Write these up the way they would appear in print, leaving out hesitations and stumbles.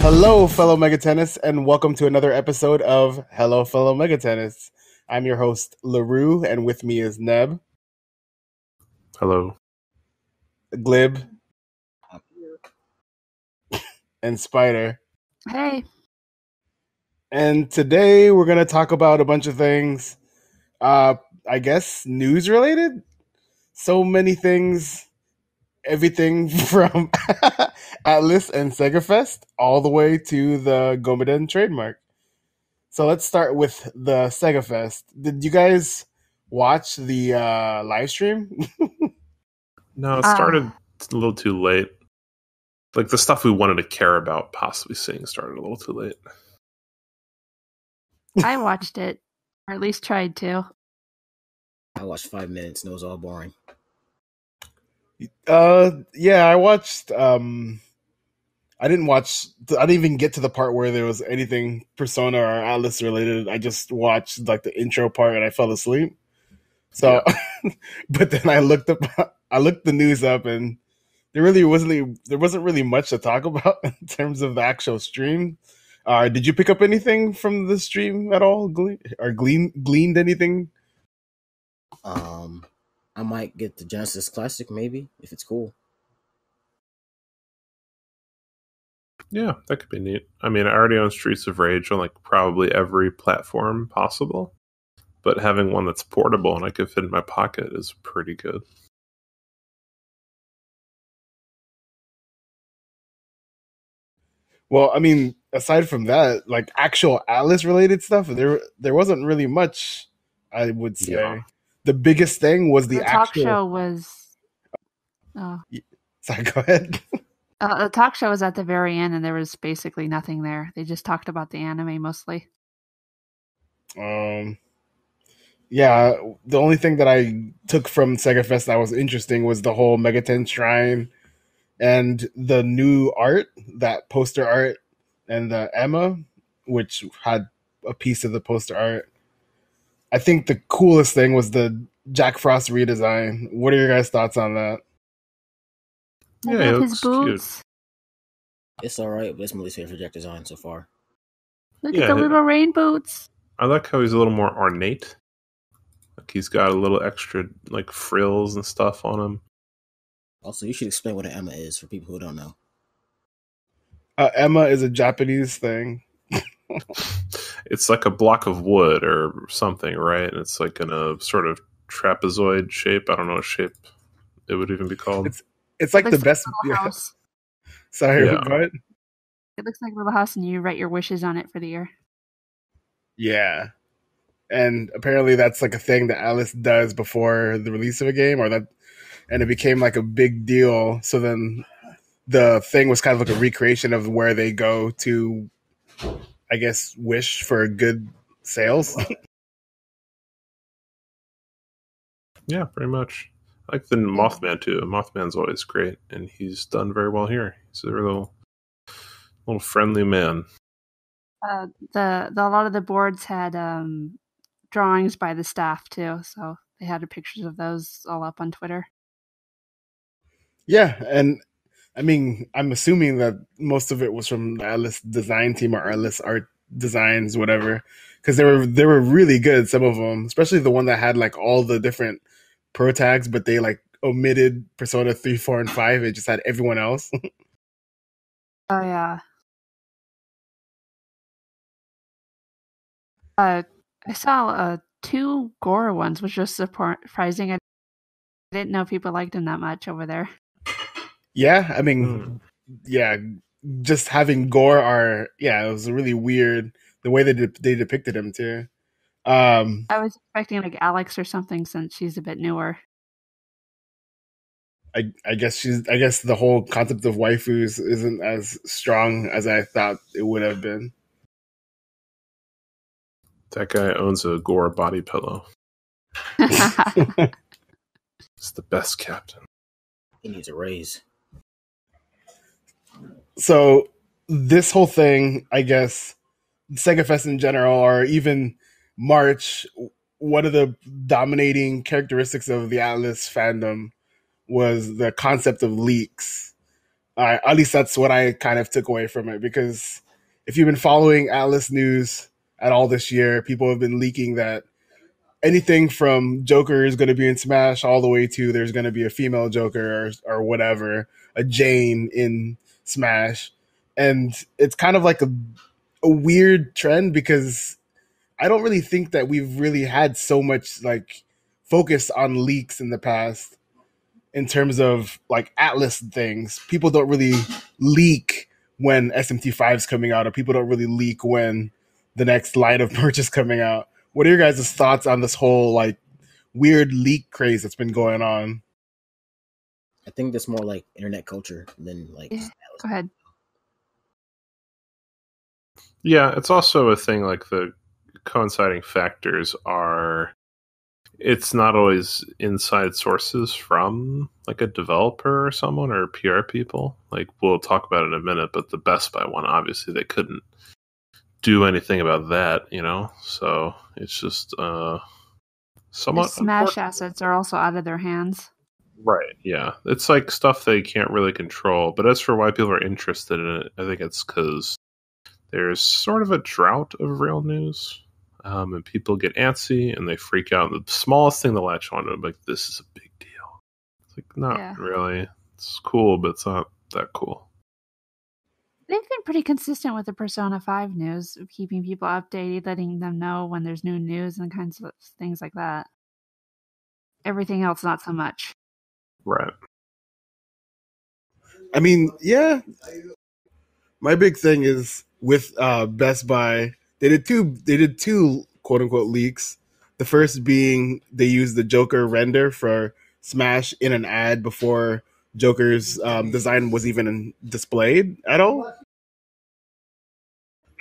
Hello, fellow Megatennists, and welcome to another episode of Hello, fellow Megatennists. I'm your host, Larrue, and with me is Neb, Hello. Glib, and Spider. Hey. And today we're going to talk about a bunch of things, I guess, news-related. So many things, everything from Atlas and Sega Fest all the way to the Gomeden trademark. So let's start with the Sega Fest. Did you guys watch the live stream? No, it started a little too late. Like the stuff we wanted to care about possibly seeing started a little too late. I watched it, or at least tried to. I watched 5 minutes and it was all boring. Yeah, I watched. I didn't even get to the part where there was anything Persona or Atlas related. I just watched like the intro part and I fell asleep. So, yeah. But then I looked the news up, and there wasn't really much to talk about in terms of the actual stream. Did you pick up anything from the stream at all? Gleaned anything? I might get the Genesis Classic maybe if it's cool. Yeah, that could be neat. I mean, I already own Streets of Rage on like probably every platform possible, but having one that's portable and I could fit in my pocket is pretty good. Well, I mean, aside from that, like actual Atlas related stuff, there wasn't really much, I would say. Yeah. The biggest thing was the talk show was. Oh. Sorry, go ahead. The talk show was at the very end, and there was basically nothing there. They just talked about the anime mostly. Yeah, the only thing that I took from Sega Fest that was interesting was the whole Megaten Shrine and the new art, that poster art, and the Emma, which had a piece of the poster art. I think the coolest thing was the Jack Frost redesign. What are your guys' thoughts on that? Yeah, it looks cute. It's alright, but it's my least favorite Jack design so far. Look at the little rain boots. I like how he's a little more ornate. Like he's got a little extra like frills and stuff on him. Also, you should explain what an Emma is for people who don't know. Emma is a Japanese thing. It's like a block of wood or something, right? And it's like in a sort of trapezoid shape. I don't know what shape it would even be called. It's like the best. House. Sorry, go ahead. It looks like a little house, and you write your wishes on it for the year. Yeah, and apparently that's like a thing that Alice does before the release of a game, and it became like a big deal. So then the thing was kind of like a recreation of where they go to, I guess, wish for good sales. Yeah, pretty much. I like the Mothman too. Mothman's always great, and he's done very well here. He's a little friendly man. A lot of the boards had drawings by the staff too, so they had pictures of those all up on Twitter. Yeah, and I mean, I'm assuming that most of it was from the Atlas design team or Atlas art designs, whatever, because they were really good. Some of them, especially the one that had like all the different pro tags, but they like omitted Persona 3, 4, and 5. It just had everyone else. Oh yeah. I saw 2 Gore ones, which was surprising. I didn't know people liked them that much over there. Yeah, I mean, yeah, just having Gore it was really weird the way they depicted him too. I was expecting like Alex or something since she's a bit newer. I guess the whole concept of waifus isn't as strong as I thought it would have been. That guy owns a Gore body pillow. It's the best captain. He needs a raise. So this whole thing, I guess, Sega Fest in general, or even March, one of the dominating characteristics of the Atlas fandom was the concept of leaks. At least that's what I kind of took away from it, because if you've been following Atlas news at all this year, people have been leaking that anything from Joker is going to be in Smash all the way to there's going to be a female Joker or whatever, a Jane in Smash. And it's kind of like a weird trend, because I don't really think that we've really had so much like focus on leaks in the past in terms of like Atlas things. People don't really leak when SMT5 is coming out, or people don't really leak when the next line of merch is coming out. What are your guys' thoughts on this whole like weird leak craze that's been going on? I think that's more like internet culture than like. Yeah. Go ahead. Yeah, it's also a thing like the coinciding factors are it's not always inside sources from like a developer or someone or PR people. Like we'll talk about it in a minute, but the Best Buy one, obviously they couldn't do anything about that, you know? So it's just The somewhat Smash assets are also out of their hands. right, yeah. It's like stuff they can't really control. But as for why people are interested in it, I think it's because there's sort of a drought of real news. And people get antsy and they freak out. The smallest thing they'll latch on to, like, this is a big deal. It's like, not really. It's cool, but it's not that cool. They've been pretty consistent with the Persona 5 news, of keeping people updated, letting them know when there's new news and kinds of things like that. Everything else, not so much. Right. I mean, yeah. My big thing is with Best Buy, they did two quote unquote leaks. The first being they used the Joker render for Smash in an ad before Joker's design was even displayed at all.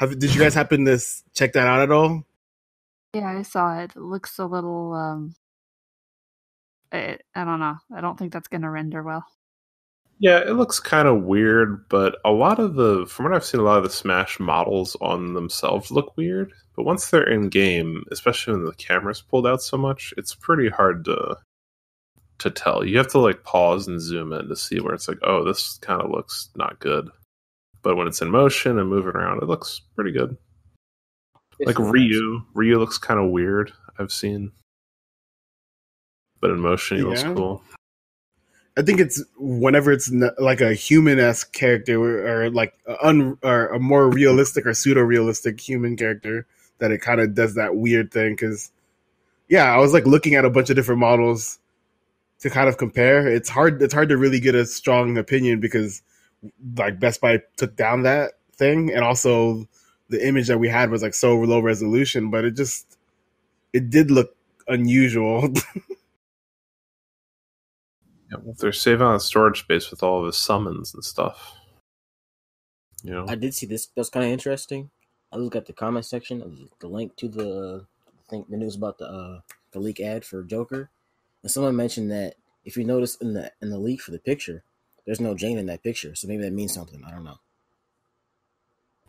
Did you guys happen to check that out at all? Yeah, I saw it. It looks a little, I don't know. I don't think that's going to render well. Yeah, it looks kind of weird, but from what I've seen, a lot of the Smash models on themselves look weird. But once they're in game, especially when the camera's pulled out so much, it's pretty hard to tell. You have to like pause and zoom in to see where it's like, oh, this kind of looks not good. But when it's in motion and moving around, it looks pretty good. Like Ryu looks kind of weird, I've seen. But in motion, he looks cool. I think it's whenever it's like a human-esque character or like or a more realistic or pseudo-realistic human character that it kind of does that weird thing. Because, yeah, I was like looking at a bunch of different models to kind of compare. It's hard to really get a strong opinion because like Best Buy took down that thing, and also the image that we had was like so low resolution, but it did look unusual. Yeah, well, they're saving on storage space with all of the summons and stuff. You know, I did see this. That's kind of interesting. I looked at the comment section of the link to the news about the leak ad for Joker, and someone mentioned that if you notice in the leak for the picture, there's no Jane in that picture, so maybe that means something. I don't know.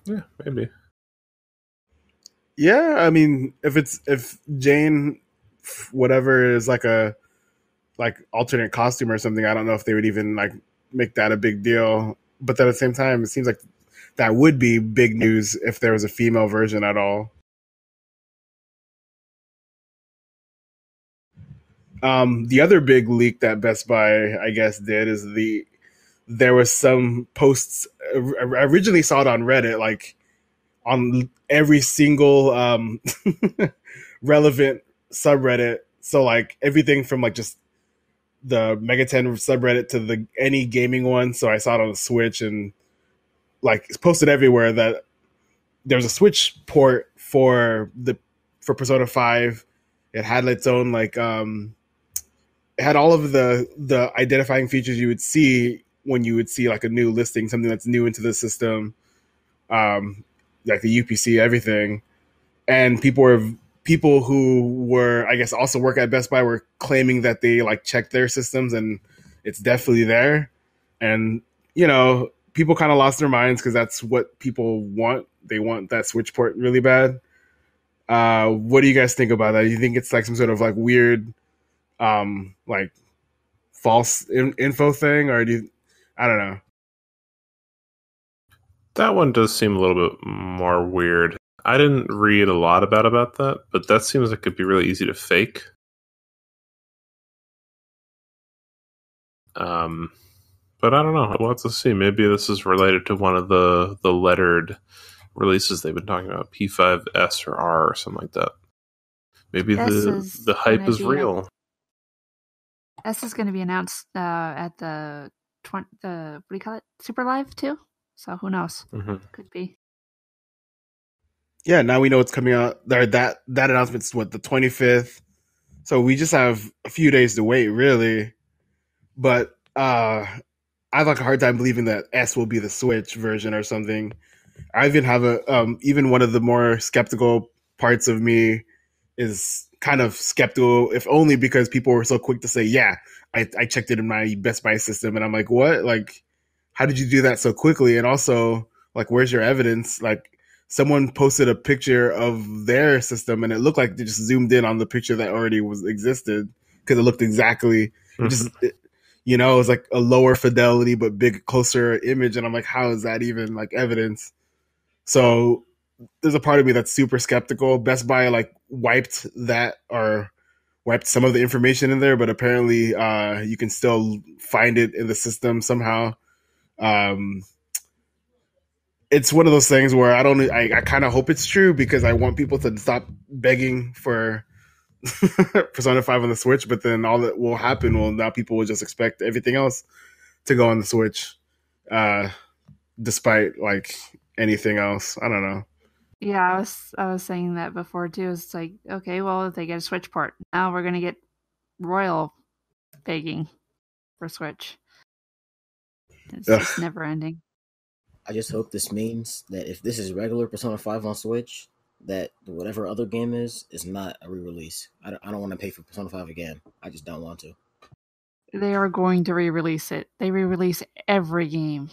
Yeah, maybe. Yeah, I mean, if Jane, whatever, is like a alternate costume or something, I don't know if they would even like make that a big deal. But then at the same time, it seems like that would be big news if there was a female version at all. The other big leak that Best Buy, I guess, did is there was some posts. I originally saw it on Reddit, like on every single relevant subreddit. So like everything from like just the Megatennists subreddit to any gaming one. So I saw it on the Switch, and like it's posted everywhere that there was a Switch port for Persona 5. It had its own like it had all of the identifying features you would see when you would see like a new listing, something that's new into the system, like the UPC, everything. And people who were, I guess, also work at Best Buy were claiming that they like checked their systems and it's definitely there. And you know, people kind of lost their minds because that's what people want. They want that Switch port really bad. What do you guys think about that? Do you think it's like some sort of like weird, like false info thing, or I don't know. That one does seem a little bit more weird. I didn't read a lot about that, but that seems like it could be really easy to fake. But I don't know. We'll have to see. Maybe this is related to one of the lettered releases they've been talking about, P5S or R or something like that. Maybe the hype is real. S is going to be announced at the what do you call it? Super Live too. So who knows? Mm-hmm. Could be. Yeah, now we know it's coming out. That announcement's what, the 25th. So we just have a few days to wait, really. But I have like a hard time believing that S will be the Switch version or something. I even have even one of the more skeptical parts of me is kind of skeptical, if only because people were so quick to say, yeah, I checked it in my Best Buy system. And I'm like, what? Like, how did you do that so quickly? And also, like, where's your evidence? Like, someone posted a picture of their system and it looked like they just zoomed in on the picture that already existed because it looked exactly, it was like a lower fidelity but big, closer image. And I'm like, how is that even like evidence? So there's a part of me that's super skeptical. Best Buy like wiped some of the information in there, but apparently you can still find it in the system somehow. It's one of those things where I kind of hope it's true because I want people to stop begging for Persona 5 on the Switch, but then all that will happen now people will just expect everything else to go on the Switch, despite like anything else. I don't know. Yeah, I was saying that before too. It's like, okay, well, if they get a Switch port, now we're gonna get royal begging for Switch. It's just never ending. I just hope this means that if this is regular Persona 5 on Switch, that whatever other game is not a re-release. I don't want to pay for Persona 5 again. I just don't want to. They are going to re-release it. They re-release every game.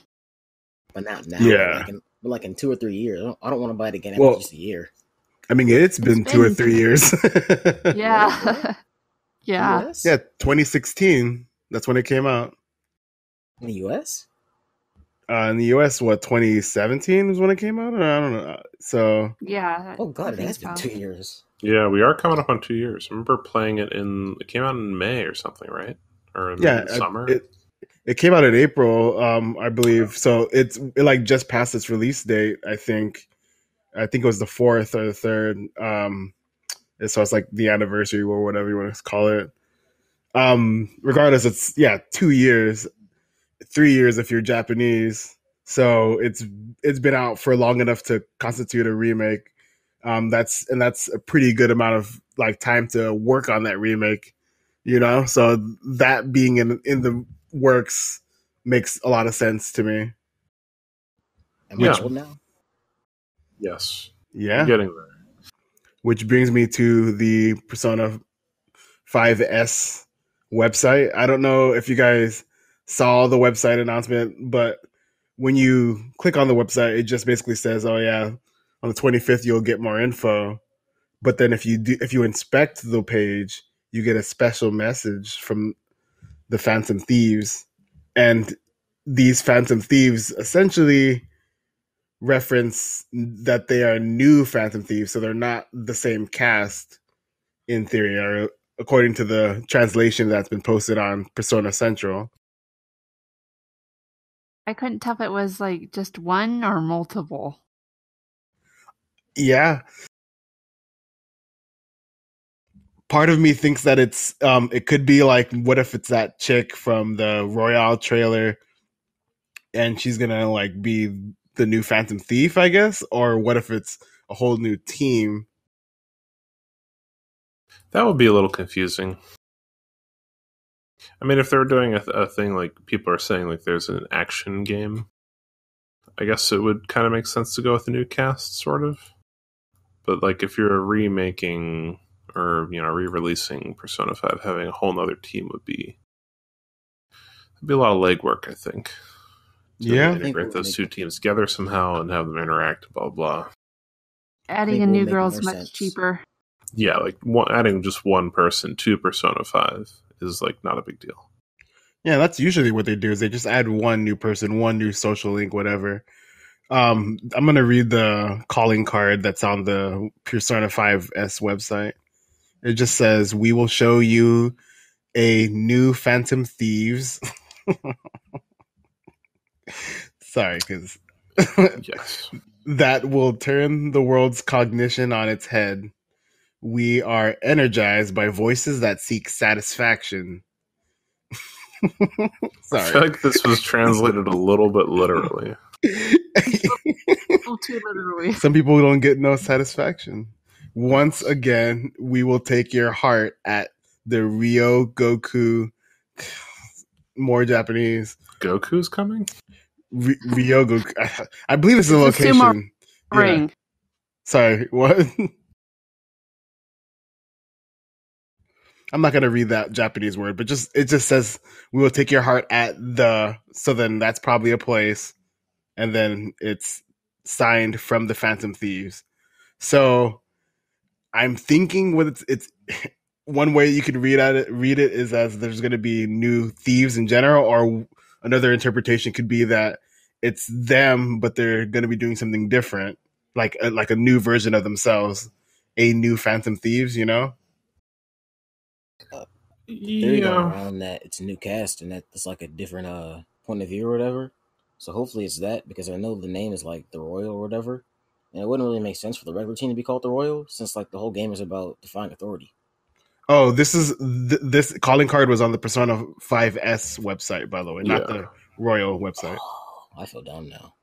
But not now. Yeah. Like in 2 or 3 years. I don't want to buy it again after just a year. I mean, it's been 2 or 3 years. Yeah. Yeah. Yeah, 2016. That's when it came out. In the US? In the US, 2017 was when it came out? I don't know. So yeah. Oh god, it has been 2 years. Yeah, we are coming up on 2 years. I remember playing it it came out in May or something, right? Or in summer? It came out in April, I believe. So it like just passed its release date, I think. I think it was the 4th or the 3rd. So it's like the anniversary or whatever you want to call it. Regardless, it's 2 years. 3 years if you're Japanese. So it's been out for long enough to constitute a remake. That's a pretty good amount of like time to work on that remake, So that being in the works makes a lot of sense to me. Am I old now? Yes. Yeah. You're getting there. Which brings me to the Persona 5S website. I don't know if you guys saw the website announcement, but when you click on the website, it just basically says, "Oh yeah, on the 25th you'll get more info." But then if you inspect the page, you get a special message from the Phantom Thieves, and these Phantom Thieves essentially reference that they are new Phantom Thieves, so they're not the same cast in theory, or according to the translation that's been posted on Persona Central. I couldn't tell if it was like just one or multiple. Yeah. Part of me thinks that it could be like, what if it's that chick from the Royale trailer and she's gonna like be the new Phantom Thief, I guess? Or what if it's a whole new team? That would be a little confusing. I mean, if they're doing a thing like people are saying, like there's an action game, I guess it would kind of make sense to go with a new cast, sort of. But like if you're remaking or re-releasing Persona 5, having a whole nother team would be a lot of legwork, I think. To integrate those two teams together somehow and have them interact, blah blah. Adding a new girl is much cheaper. Yeah, like adding just one person to Persona 5 is like not a big deal. Yeah, that's usually what they do, is they just add one new person, one new social link, whatever. I'm gonna read the calling card that's on the Persona 5S website. It just says, "We will show you a new Phantom Thieves." Sorry, because Yes. that will turn the world's cognition on its head. We are energized by voices that seek satisfaction. I feel Sorry. like this was translated a little bit literally. Oh, too literally. Some people don't get no satisfaction. Once again, we will take your heart at the Rio Goku. More Japanese. Goku's coming? Rio Goku. I believe it's a It's a sumo location. Yeah. ring. Sorry, what? I'm not gonna read that Japanese word, but it just says we will take your heart at the. So then that's probably a place, and then it's signed from the Phantom Thieves. So I'm thinking what it's one way you could read it is as there's going to be new thieves in general, or another interpretation could be that it's them, but they're going to be doing something different, like a new version of themselves, a new Phantom Thieves. You know? Theory going Yeah. around that it's a new cast and that it's like a different point of view or whatever. So hopefully it's that, because I know the name is like the Royal or whatever, and it wouldn't really make sense for the regular team to be called the Royal, since like the whole game is about defying authority. Oh, this calling card was on the Persona 5S website, by the way, not Yeah. the Royal website. Oh, I feel dumb now.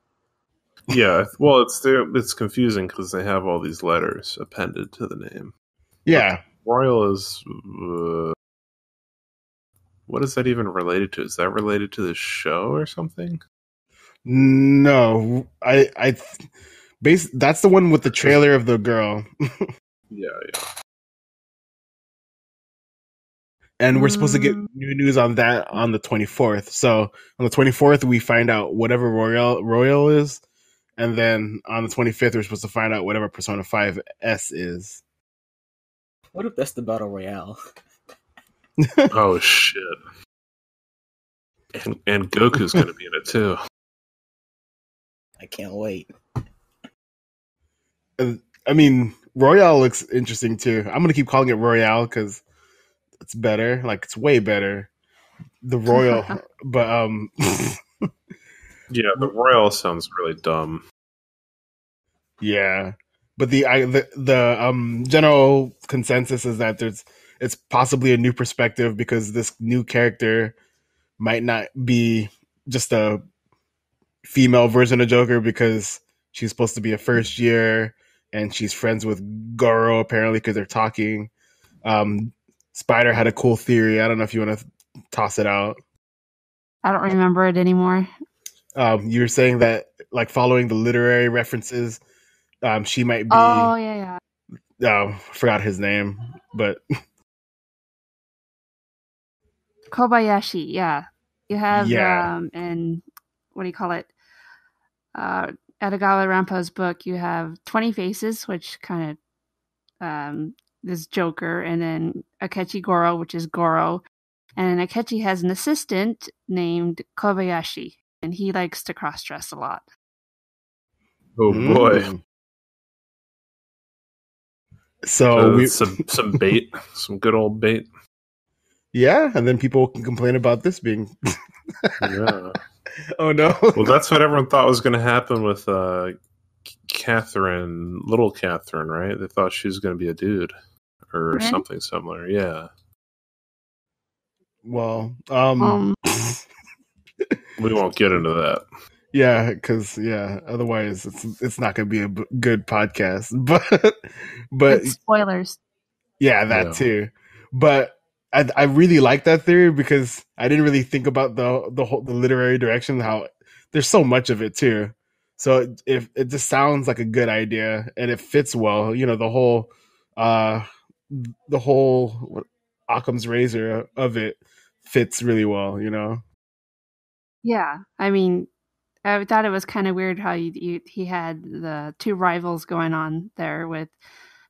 Yeah. Well, it's confusing because they have all these letters appended to the name. Yeah. Royal is. What is that even related to? Is that related to the show or something? No, that's the one with the trailer of the girl. Yeah. And we're supposed to get new news on that on the 24th. So on the 24th, we find out whatever Royal is, and then on the 25th, we're supposed to find out whatever Persona 5S is. What if that's the Battle Royale? Oh shit! And Goku's going to be in it too. I can't wait. I mean, Royale looks interesting too. I'm gonna keep calling it Royale because it's better. Like it's way better. The Royal, but Yeah, the Royal sounds really dumb. yeah. But the general consensus is that it's possibly a new perspective because this new character might not be just a female version of Joker because she's supposed to be a first year and she's friends with Goro apparently because they're talking. Spider had a cool theory. I don't know if you want to toss it out. I don't remember it anymore. You were saying that like following the literary references, she might be. Oh yeah. I forgot his name, but Kobayashi. Yeah, you have yeah. and what do you call it? Adagawa Rampa's book, you have 20 Faces, which kind of is Joker, and then Akechi Goro, which is Goro. And Akechi has an assistant named Kobayashi, and he likes to cross-dress a lot. Oh boy. So some bait, some good old bait. Yeah, and then people can complain about this being. Yeah. Oh no. Well, that's what everyone thought was going to happen with Catherine, little Catherine, right? They thought she was going to be a dude or something similar. Yeah. Well, we won't get into that. Yeah, because otherwise it's not going to be a good podcast. But it's spoilers. Yeah, that too. But I really like that theory because I didn't really think about the whole the literary direction, how there's so much of it too. So if it just sounds like a good idea and it fits well, the whole Occam's razor of it fits really well, Yeah, I mean, I thought it was kind of weird how he had the two rivals going on there with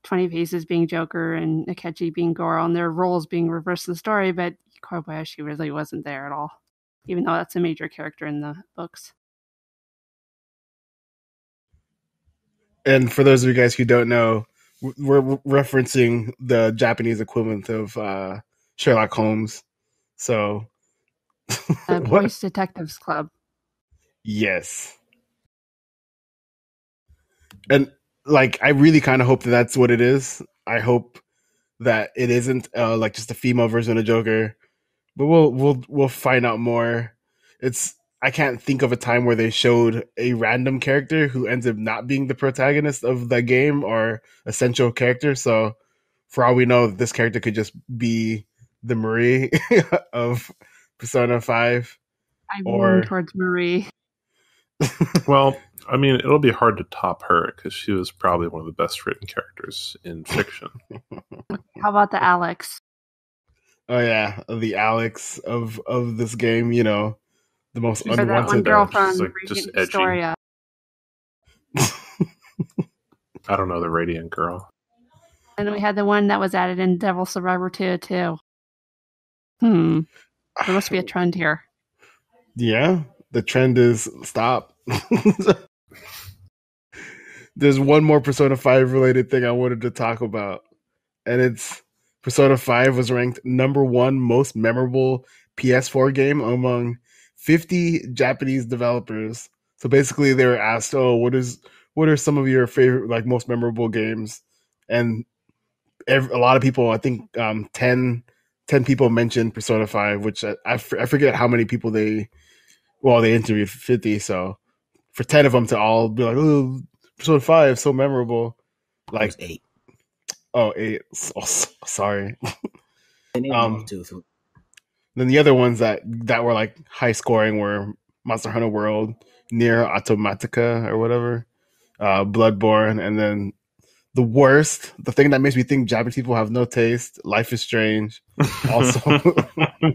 20 Faces being Joker and Akechi being Goro, and their roles being reversed in the story, but Kobayashi really wasn't there at all, even though that's a major character in the books. And for those of you guys who don't know, we're referencing the Japanese equivalent of Sherlock Holmes. So, what? Boys Detectives Club. Yes. And like, I really kind of hope that that's what it is. I hope that it isn't like just a female version of Joker, but we'll find out more. It's I can't think of a time where they showed a random character who ends up not being the protagonist of the game or a central character. So for all we know, this character could just be the Marie of Persona 5 I lean or towards Marie. Well, I mean, it'll be hard to top her because she was probably one of the best written characters in fiction. How about the Alex? oh yeah, the Alex of this game, you know, the most She's Or that one unwanted. girl She's, from like, Radiant just edgy. Historia. I don't know, the Radiant Girl. And then we had the one that was added in Devil Survivor 2 too. There must be a trend here. Yeah, the trend is stop. There's one more Persona 5 related thing I wanted to talk about, and it's Persona 5 was ranked number 1 most memorable PS4 game among 50 Japanese developers. So basically, they were asked, "Oh, what are some of your favorite, like, most memorable games?" And a lot of people, I think, 10 people mentioned Persona 5, which I forget how many people they interviewed 50. So for 10 of them to all be like, "Oh, Persona 5 so memorable," It was like 8. oh, 8. Oh, sorry. They named them off too. So Then the other ones that were like high scoring were Monster Hunter World, Nier Automatica or whatever, Bloodborne, and then the worst, the thing that makes me think Japanese people have no taste, Life is Strange. Also,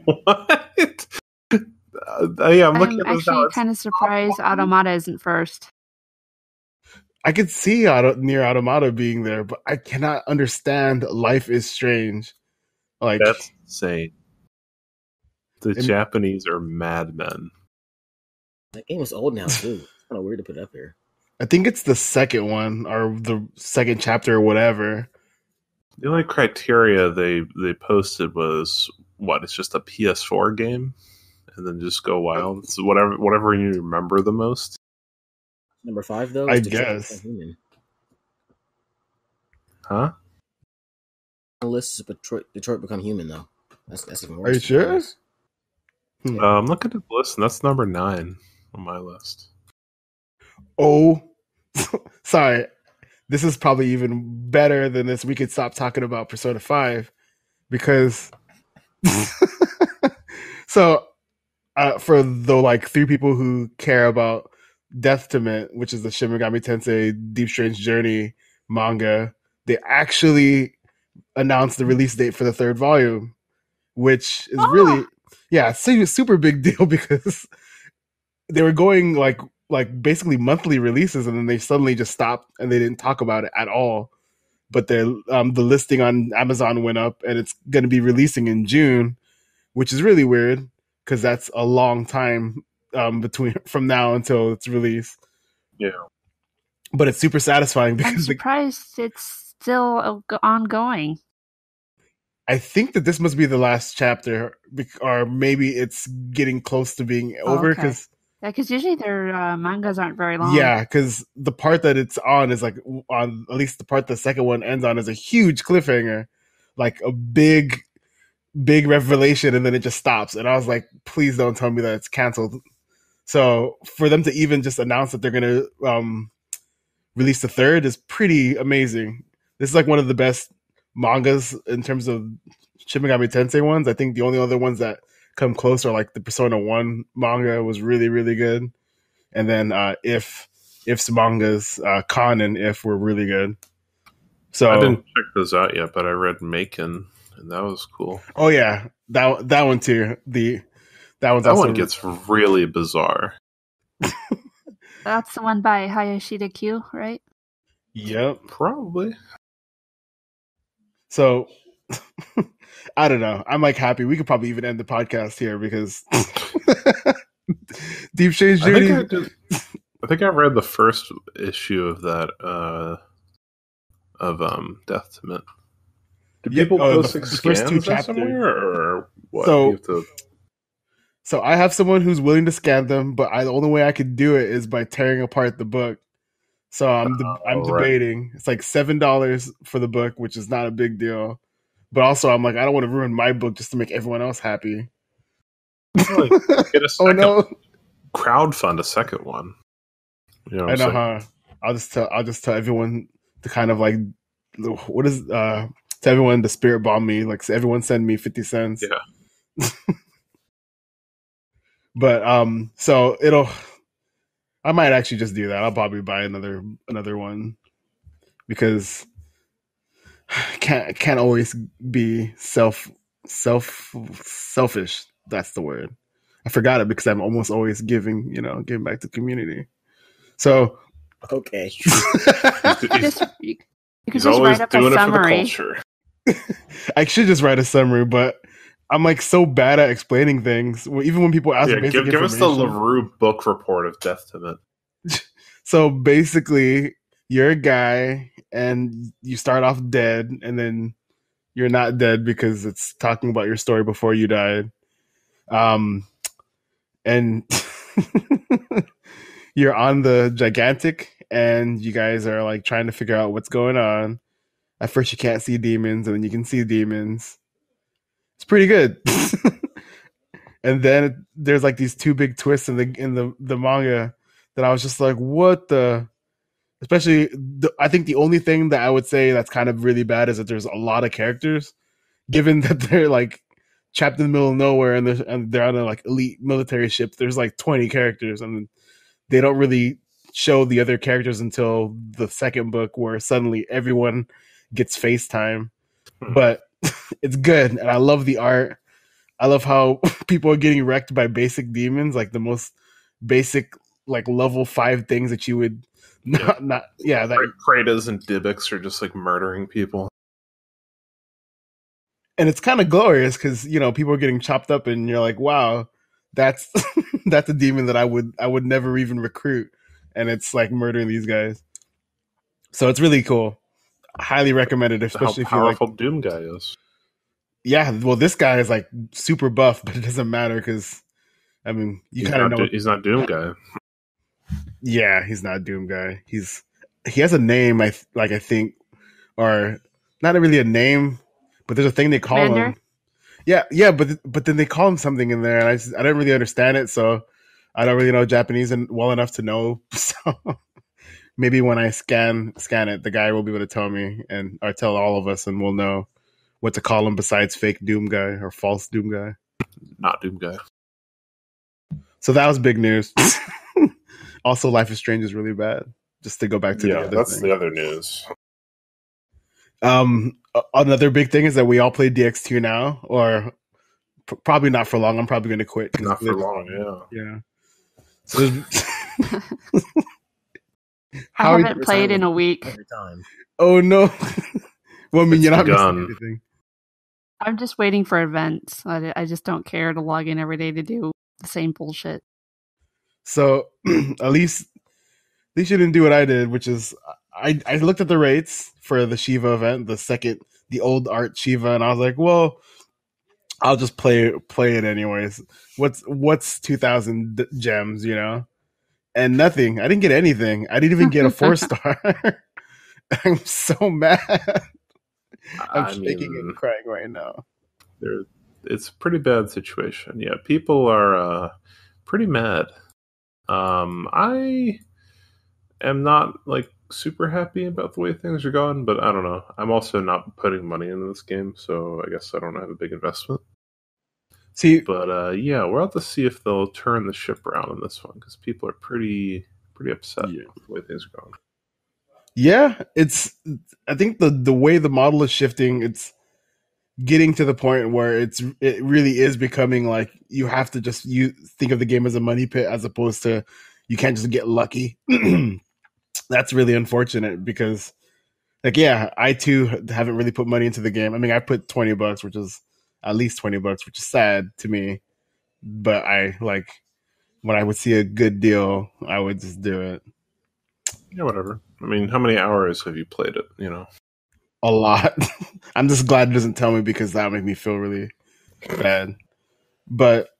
What? Yeah, I'm looking I'm at this now. actually It's kind of surprised Automata isn't first. I could see Nier Automata being there, but I cannot understand Life is Strange. Like, That's insane. The And- Japanese are madmen. that game was old now too. It's kind of weird to put it up there. I think it's the second one or the second chapter or whatever. The only criteria they posted was what? It's just a PS4 game, and then just go wild. So whatever you remember the most. Number 5 though. I Is Detroit guess. Become Human. Huh? On the list is Detroit Become Human though. That's even worse. Are you sure? I'm looking at the list, and that's number 9 on my list. Oh, sorry. This is probably even better than this. We could stop talking about Persona 5 because so for the like 3 people who care about Death to Mint, which is the Shin Megami Tensei Deep Strange Journey manga, they actually announced the release date for the 3rd volume, which is really it's a super big deal because they were going like basically monthly releases, and then they suddenly just stopped and they didn't talk about it at all. But the listing on Amazon went up, and it's going to be releasing in June, which is really weird because that's a long time between from now until it's released. Yeah, but it's super satisfying I'm because surprised it's still ongoing. I think that this must be the last chapter, or maybe it's getting close to being over okay. because. Yeah, because usually their mangas aren't very long. Yeah, because the part that it's on is like on at least the part the second one ends on is a huge cliffhanger, like a big revelation, and then it just stops. And I was like, please don't tell me that it's canceled. So for them to even just announce that they're gonna release the 3rd is pretty amazing. This is like one of the best mangas in terms of Shin Megami Tensei ones. I think the only other ones that come close are like the Persona 1 manga was really, really good. And then If's mangas, Con and If were really good. So I didn't check those out yet, but I read Macon, and that was cool. Oh yeah, that one too. That one's That also one gets really bizarre. That's the one by Hayashida Q, right? Yep. Probably. So I don't know. I'm like happy. We could probably even end the podcast here because Deep Strange Journey. I I think I read the first issue of that Death to Mint. Do Yeah, people post like the first two scans that chapters. somewhere, or what? So You have to. So I have someone who's willing to scan them, but the only way I could do it is by tearing apart the book. So I'm Oh, right. debating. It's like $7 for the book, which is not a big deal. But also, I'm like, I don't want to ruin my book just to make everyone else happy. Like, get a Oh second no! crowdfund a second one. You know what I I'm know, saying? huh? I'll just tell everyone to kind of like what is to everyone to spirit bomb me. Like everyone send me 50 cents. Yeah. But so I might actually just do that. I'll probably buy another one because can't always be selfish. That's the word. I forgot it because I'm almost always giving back to the community. So Okay. You could He's just always write up doing a it for the summary. culture. I should just write a summary, but I'm like so bad at explaining things. Even when people ask basic give us the information. Larrue book report of Death to Mint. So basically, you're a guy and you start off dead, and then you're not dead because it's talking about your story before you died. And you're on the gigantic, and you guys are like trying to figure out what's going on. At first, you can't see demons, and then you can see demons. It's pretty good. And then there's like these two big twists in the manga that I was just like, what the? Especially, I think the only thing that I would say that's kind of really bad is that there's a lot of characters, given that they're like trapped in the middle of nowhere and they're on a like elite military ship. There's like 20 characters, and they don't really show the other characters until the second book, where suddenly everyone gets FaceTime. But it's good, and I love the art. I love how people are getting wrecked by basic demons, like the most basic, like level 5 things that you would that. Kratos and Dybbuk are just like murdering people. And it's kind of glorious because people are getting chopped up, and you're like, wow, that's that's a demon that I would never even recruit, and it's like murdering these guys. So it's really cool. Highly recommended, especially how if you like. powerful Doom guy is. Yeah, well, this guy is like super buff, but it doesn't matter because I mean, you kind of know he's not Doom guy. Yeah, he's not Doom guy. He has a name. I think, or not really a name, but there's a thing they call Commander? him. Yeah, but then they call him something in there, and I don't really understand it, so I don't really know Japanese and well enough to know. So maybe when I scan it, the guy will be able to tell me or tell all of us, and we'll know what to call him besides fake Doom guy or false Doom guy. Not Doom guy. So that was big news. Also, Life is Strange is really bad. Just to go back to the other that's thing. the other news. Another big thing is that we all play DX2 now, or probably not for long. I'm probably going to quit. Not for long, yeah. So I haven't played in a week. Every time. Oh no! Well, I mean, you're not begun. missing anything. I'm just waiting for events. I just don't care to log in every day to do the same bullshit. So at least you didn't do what I did, which is I looked at the rates for the Shiva event, the old art Shiva, and I was like, well, I'll just play it anyways. What's 2,000 gems, And nothing. I didn't get anything. I didn't even get a 4-star. I'm so mad. I'm shaking and crying right now. It's a pretty bad situation. Yeah, people are pretty mad. I am not like super happy about the way things are going, but I don't know. I'm also not putting money into this game, so I guess I don't have a big investment. But yeah, we'll have to see if they'll turn the ship around in this one because people are pretty upset with the way things are going. Yeah, I think the way the model is shifting, it's getting to the point where it really is becoming like you have to just think of the game as a money pit as opposed to you can't just get lucky. That's really unfortunate because I too haven't really put money into the game. I mean, I put $20, which is at least $20, which is sad to me. But I when I would see a good deal, I would just do it. Yeah, whatever. I mean, how many hours have you played it? You know, A lot. I'm just glad it doesn't tell me because that would make me feel really bad. But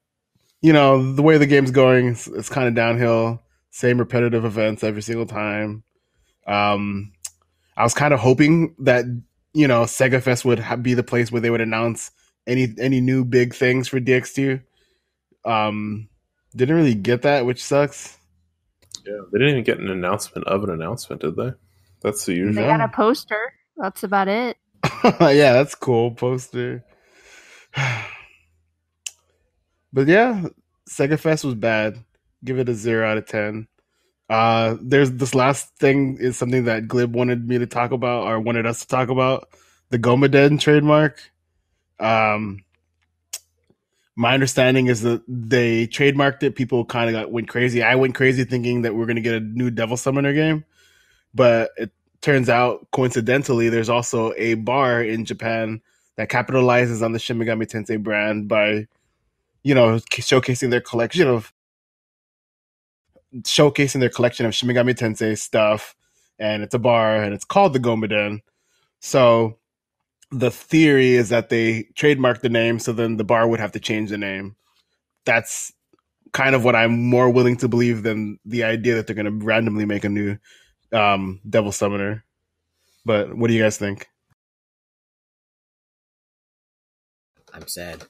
the way the game's going, it's kind of downhill. Same repetitive events every single time. I was kind of hoping that Sega Fest would be the place where they would announce any new big things for DX2. Didn't really get that, which sucks. yeah, they didn't even get an announcement of an announcement, did they? That's the usual. They had a poster. That's about it. Yeah, that's cool. Poster. But yeah, Sega Fest was bad. Give it a 0 out of 10. There's this last thing is something that Glib wanted me to talk about or wanted us to talk about. The Gomaden trademark. My understanding is that they trademarked it. People kind of went crazy. I went crazy thinking that we're going to get a new Devil Summoner game, but it turns out coincidentally there's also a bar in Japan that capitalizes on the Shin Megami Tensei brand by showcasing their collection of Shin Megami Tensei stuff, and it's a bar and it's called the Gomaden. So the theory is that they trademarked the name, so then the bar would have to change the name. That's kind of what I'm more willing to believe than the idea that they're going to randomly make a new Devil Summoner. But what do you guys think? I'm sad.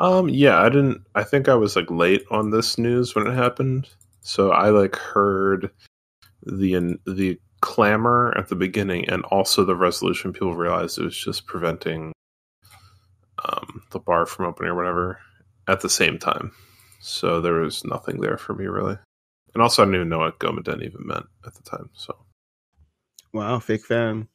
Yeah, I think I was like late on this news when it happened, so I like heard the clamor at the beginning and also the resolution. People realized it was just preventing the bar from opening or whatever at the same time. So there was nothing there for me really, and also I didn't even know what Gomaden even meant at the time. So wow, fake fan.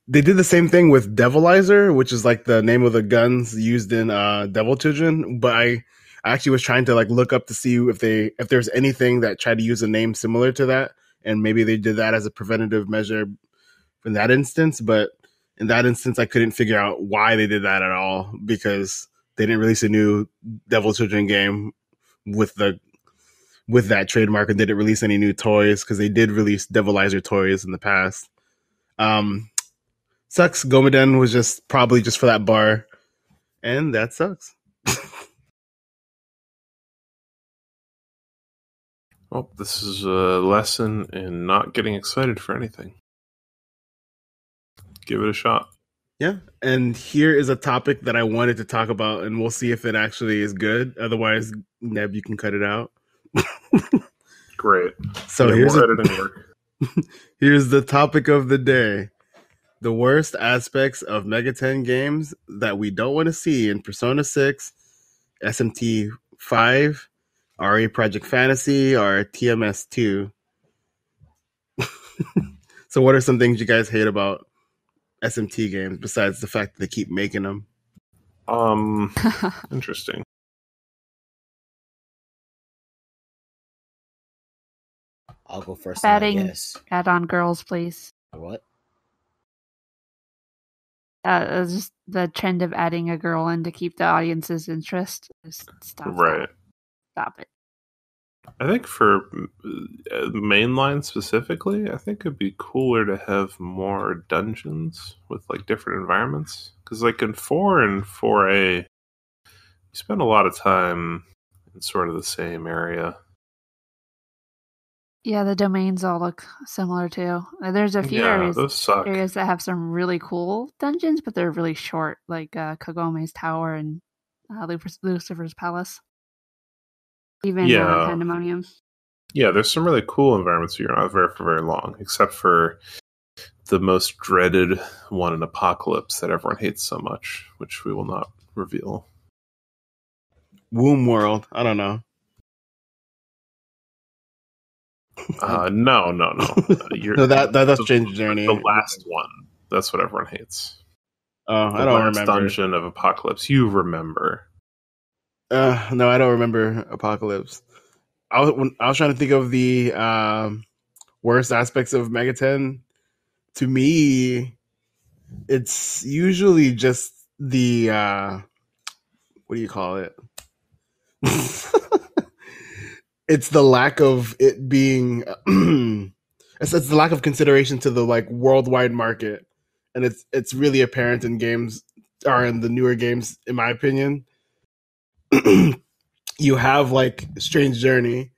They did the same thing with Devilizer, which is like the name of the guns used in Devil Children. But I actually was trying to like look up to see if there's anything that tried to use a name similar to that, and maybe they did that as a preventative measure in that instance. But in that instance, I couldn't figure out why they did that at all because they didn't release a new Devil Children game with that trademark and didn't release any new toys because they did release Devilizer toys in the past. Sucks. Gomaden was just probably just for that bar, and that sucks. Well, this is a lesson in not getting excited for anything. Give it a shot. Yeah, and here is a topic that I wanted to talk about, and we'll see if it actually is good. Otherwise, Neb, you can cut it out. Great. So yeah, here's more editing work. Here's the topic of the day. The worst aspects of Megaten games that we don't want to see in Persona 6, SMT 5, RE Project Fantasy, or TMS 2. So what are some things you guys hate about SMT games besides the fact that they keep making them? Interesting. I'll go first. Adding add-on girls, please. What? Just the trend of adding a girl in to keep the audience's interest. Just stop. Right. Stop it. I think for mainline specifically, I think it'd be cooler to have more dungeons with like different environments. Because like in 4 and 4A, you spend a lot of time in sort of the same area. Yeah, the domains all look similar too. There's a few those suck. areas that have some really cool dungeons, but they're really short, like Kagome's Tower and Lucifer's Palace. Even Pandemonium. Yeah, there's some really cool environments you're not there for very long, except for the most dreaded one in Apocalypse that everyone hates so much, which we will not reveal. Womb World. I don't know. No. No, that's Strange Journey. The last one. That's what everyone hates. Oh, I don't remember. Dungeon of Apocalypse. You remember. No, I don't remember Apocalypse. I was trying to think of the worst aspects of Megaten. To me, it's usually just the what do you call it? It's the lack of it being it's the lack of consideration to the like worldwide market, and it's really apparent in games or in the newer games, in my opinion. You have like Strange Journey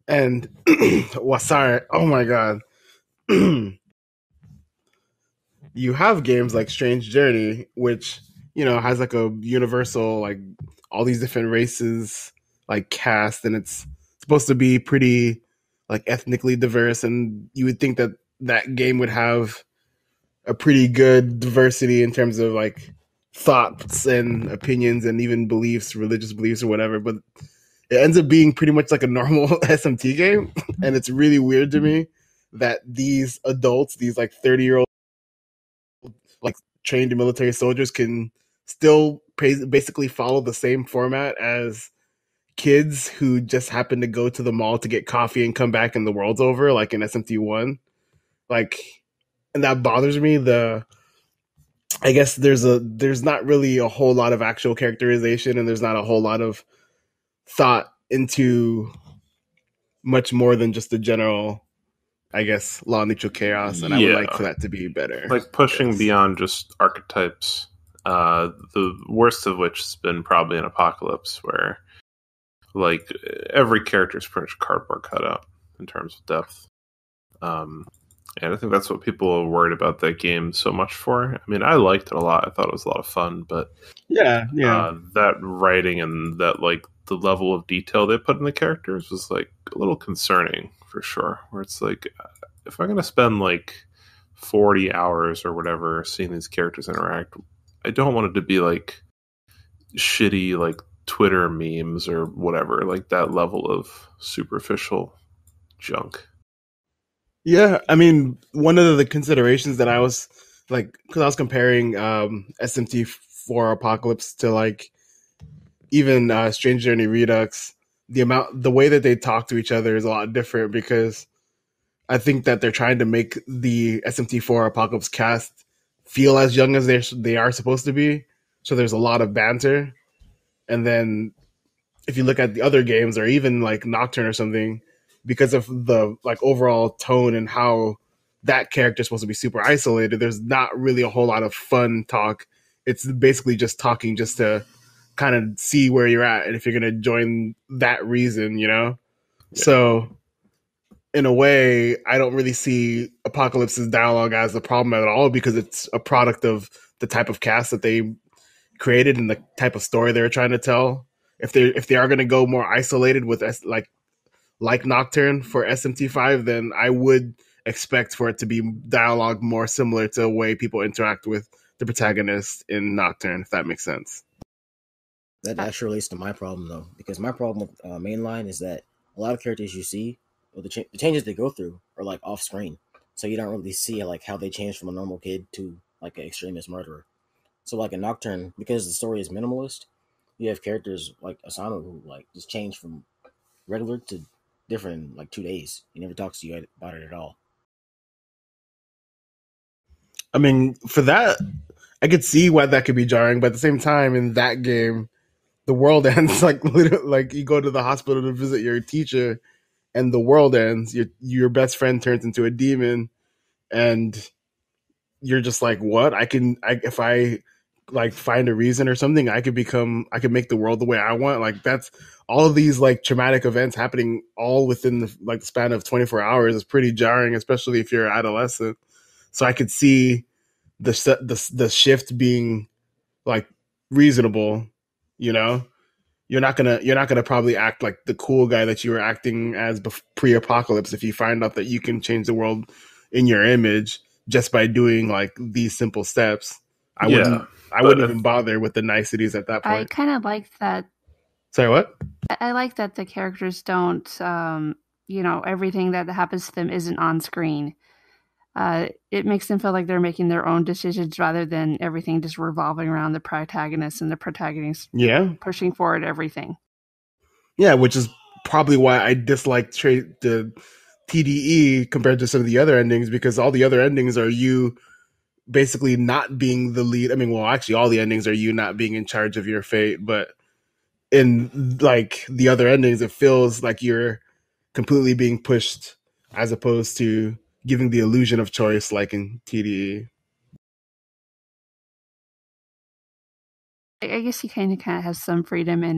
and sorry, oh my god. You have games like Strange Journey, which has like a universal like all these different races like cast, and it's supposed to be pretty like ethnically diverse, and you would think that that game would have a pretty good diversity in terms of like thoughts and opinions and even beliefs, religious beliefs or whatever, but it ends up being pretty much like a normal SMT game, and it's really weird to me that these adults, these like 30-year-old like trained military soldiers can still basically follow the same format as kids who just happen to go to the mall to get coffee and come back and the world's over, like in SMT1. Like, and that bothers me. I guess there's not really a whole lot of actual characterization, and there's not a whole lot of thought into much more than just the general, I guess, law, neutral chaos. And I would like for that to be better. Like pushing beyond just archetypes. The worst of which has been probably an Apocalypse, where like every character is pretty much cardboard cutout in terms of depth. And I think that's what people are worried about that game so much for. I mean, I liked it a lot. I thought it was a lot of fun, but that writing and that like the level of detail they put in the characters was like a little concerning for sure. Where it's like, if I'm going to spend like 40 hours or whatever seeing these characters interact, I don't want it to be like shitty like Twitter memes or whatever, like that level of superficial junk. Yeah, I mean, one of the considerations that I was like, because I was comparing SMT4 Apocalypse to like even Strange Journey Redux, the way that they talk to each other is a lot different, because I think that they're trying to make the SMT4 Apocalypse cast feel as young as they are supposed to be. So there's a lot of banter, and then if you look at the other games or even like Nocturne or something, because of the like overall tone and how that character is supposed to be super isolated, there's not really a whole lot of fun talk. It's basically just talking just to kind of see where you're at and if you're going to join that reason, Yeah. So in a way, I don't really see Apocalypse's dialogue as a problem at all, because it's a product of the type of cast that they created and the type of story they were trying to tell. If they are going to go more isolated with like Nocturne for SMT5, then I would expect for it to be dialogue more similar to the way people interact with the protagonist in Nocturne, if that makes sense. That actually relates to my problem, though, because my problem with mainline is that a lot of characters you see, or the changes they go through, are like off screen, so you don't really see like how they change from a normal kid to like an extremist murderer. So like in Nocturne, because the story is minimalist, you have characters like Asano who like just change from regular to different in like 2 days. He never talks to you about it at all. I mean, for that, I could see why that could be jarring, but at the same time, in that game, the world ends like literally, like you go to the hospital to visit your teacher, and the world ends. Your best friend turns into a demon, and you're just like, what? If I like find a reason or something, I could make the world the way I want. Like that's all of these like traumatic events happening all within the like the span of 24 hours is pretty jarring, especially if you're an adolescent. So I could see the shift being like reasonable, you know. You're not gonna probably act like the cool guy that you were acting as pre-apocalypse if you find out that you can change the world in your image just by doing like these simple steps. I wouldn't even bother with the niceties at that point. I kind of like that. Sorry, what? I like that the characters don't, everything that happens to them isn't on screen. It makes them feel like they're making their own decisions rather than everything just revolving around the protagonist and the protagonist pushing forward everything. Yeah, which is probably why I dislike the TDE compared to some of the other endings, because all the other endings are you basically not being the lead. I mean, well, actually, all the endings are you not being in charge of your fate, but in like the other endings, it feels like you're completely being pushed as opposed to giving the illusion of choice like in TDE. I guess he kind of has some freedom in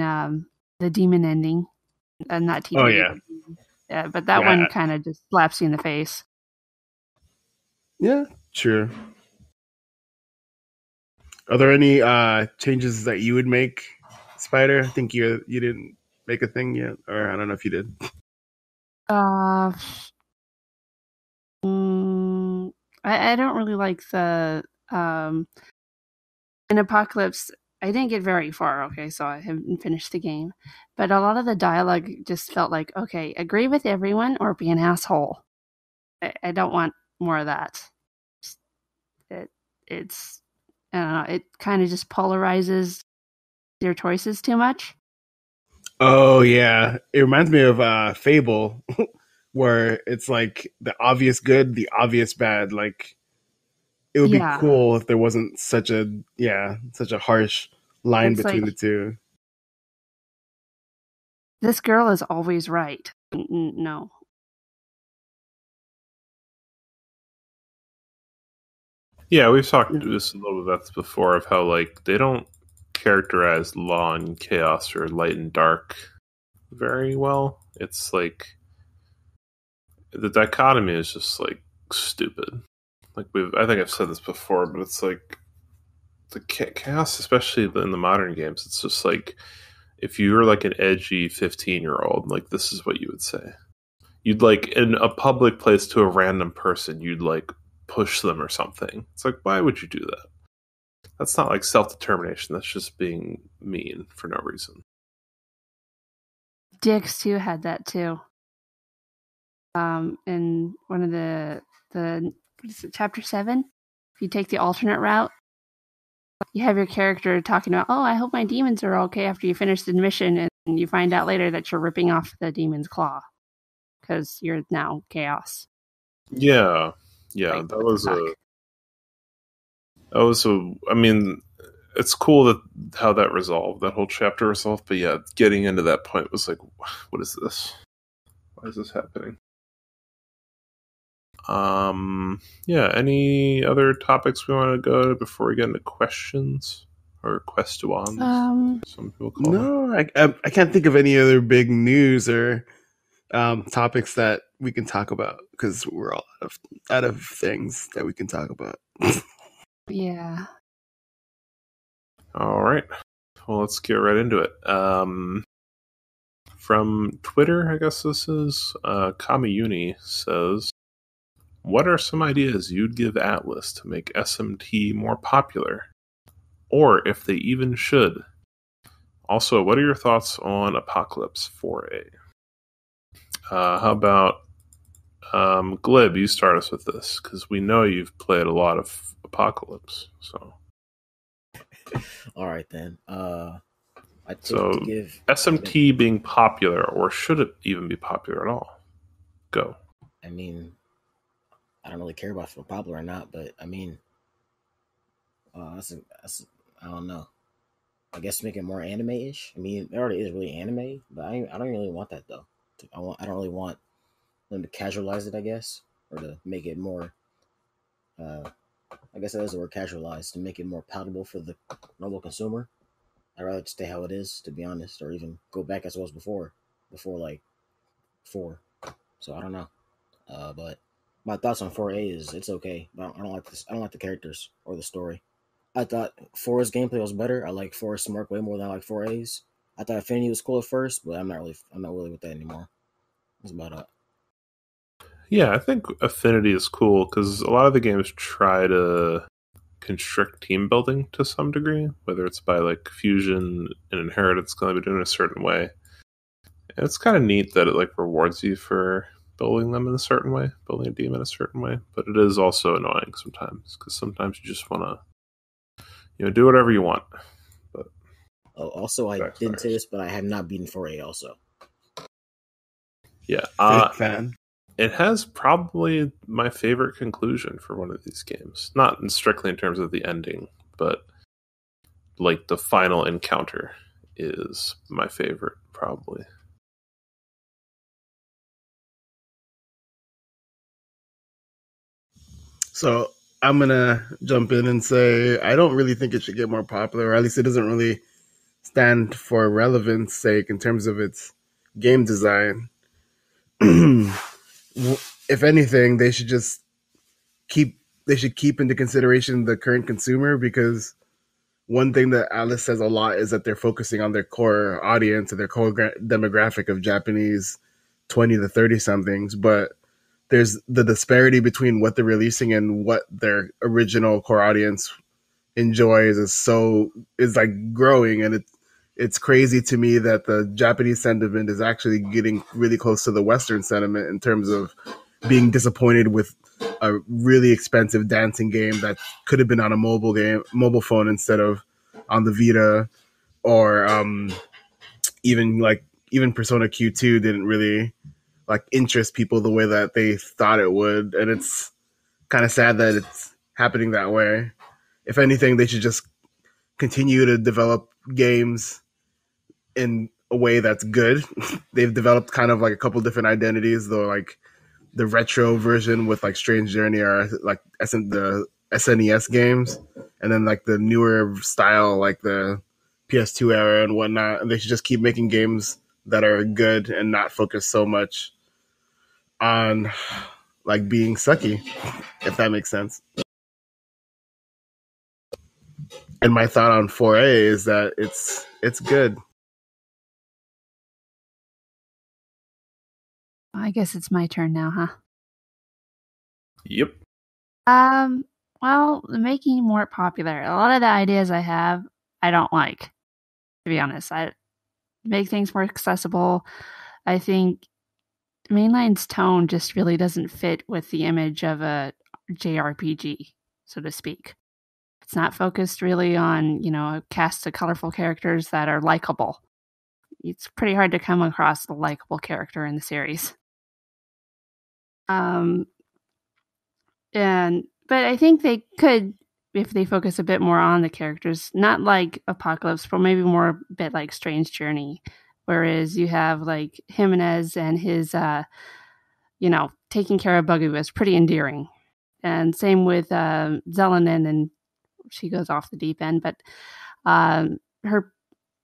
the demon ending, not TDE. Oh yeah, But that yeah, one kind of just slaps you in the face. yeah, sure. Are there any changes that you would make, Spider? I think you didn't make a thing yet, or I don't know if you did. I don't really like the in Apocalypse. I didn't get very far, okay, so I haven't finished the game. But a lot of the dialogue just felt like, okay, agree with everyone or be an asshole. I don't want more of that. It's I don't know, it kind of just polarizes your choices too much. Oh yeah, it reminds me of Fable, where it's like the obvious good, the obvious bad. Like it would be cool if there wasn't such a harsh line It's between like, the two. this girl is always right. No. Yeah, we've talked just a little bit about this before of how like they don't characterize law and chaos or light and dark very well. It's like the dichotomy is just like stupid. Like I think I've said this before, but it's like the chaos, especially in the modern games. It's just like if you were like an edgy 15-year-old, like this is what you would say. You'd like in a public place to a random person, you'd like push them or something. It's like, why would you do that? That's not like self-determination. That's just being mean for no reason. Dix 2 had that too. In one of the what is it, chapter 7, if you take the alternate route, you have your character talking about, oh, I hope my demons are okay after you finish the mission, and you find out later that you're ripping off the demon's claw because you're now chaos. Yeah, Like, that was I mean, it's cool that how that resolved, that whole chapter resolved, but yeah, getting into that point was like, what is this? Why is this happening? Yeah, any other topics we want to go to before we get into questions or questions? Some people call them. No, I can't think of any other big news or topics that we can talk about because we're all out of things that we can talk about. Yeah. All right. Well, let's get right into it. From Twitter, I guess this is Kamiyuni says, what are some ideas you'd give Atlas to make SMT more popular? Or if they even should? Also, what are your thoughts on Apocalypse 4A? How about Glib, you start us with this, because we know you've played a lot of Apocalypse. So, all right then. So SMT being popular, or should it even be popular at all? Go. I mean, I don't really care about if it's popular or not, but I mean, that's I don't know. I guess make it more anime-ish. I mean, it already is really anime, but I don't really want that though. I don't really want them to casualize it, I guess, or to make it more. I guess that is the word, casualize, to make it more palatable for the normal consumer. I'd rather stay how it is, to be honest, or even go back as it was before like 4. So I don't know. But my thoughts on 4A is it's okay. But I don't like this. I don't like the characters or the story. I thought 4's gameplay was better. I like 4's Smurk way more than I like 4A's. I thought Affinity was cool at first, but I'm not really with that anymore. That's about it. Yeah, I think Affinity is cool because a lot of the games try to constrict team building to some degree, whether it's by like fusion and inheritance going to be doing a certain way. And it's kind of neat that it like rewards you for building them in a certain way, building a team in a certain way. But it is also annoying sometimes because sometimes you just want to, do whatever you want. But also, I didn't say this, but I have not beaten 4A also. Yeah, fake fan. It has probably my favorite conclusion for one of these games. Not strictly in terms of the ending, but like the final encounter is my favorite, probably. So I'm gonna jump in and say I don't really think it should get more popular, or at least it doesn't really stand for relevance sake in terms of its game design. If anything, they should keep into consideration the current consumer, because one thing that Alice says a lot is that they're focusing on their core audience and their core demographic of Japanese 20 to 30 somethings, but there's the disparity between what they're releasing and what their original core audience enjoys is like growing, and it's crazy to me that the Japanese sentiment is actually getting really close to the Western sentiment in terms of being disappointed with a really expensive dancing game that could have been on a mobile phone instead of on the Vita, or even Persona Q2 didn't really like interest people the way that they thought it would, and it's kind of sad that it's happening that way. If anything, they should just continue to develop games in a way that's good. They've developed kind of like a couple different identities, though, like the retro version with like Strange Journey are like the SNES games, and then like the newer style, like the PS2 era and whatnot. And they should just keep making games that are good and not focus so much on like being sucky, if that makes sense. And my thought on 4A is that it's good. I guess it's my turn now, huh? Yep. Well, making more popular. A lot of the ideas I have, I don't like. To be honest, I make things more accessible. I think mainline's tone just really doesn't fit with the image of a JRPG, so to speak. It's not focused really on, a cast of colorful characters that are likable. It's pretty hard to come across a likable character in the series. But I think they could, if they focus a bit more on the characters, not like Apocalypse, but maybe more a bit like Strange Journey, whereas you have like Jimenez and his, taking care of Buggy was pretty endearing. And same with Zelenin, and she goes off the deep end, but her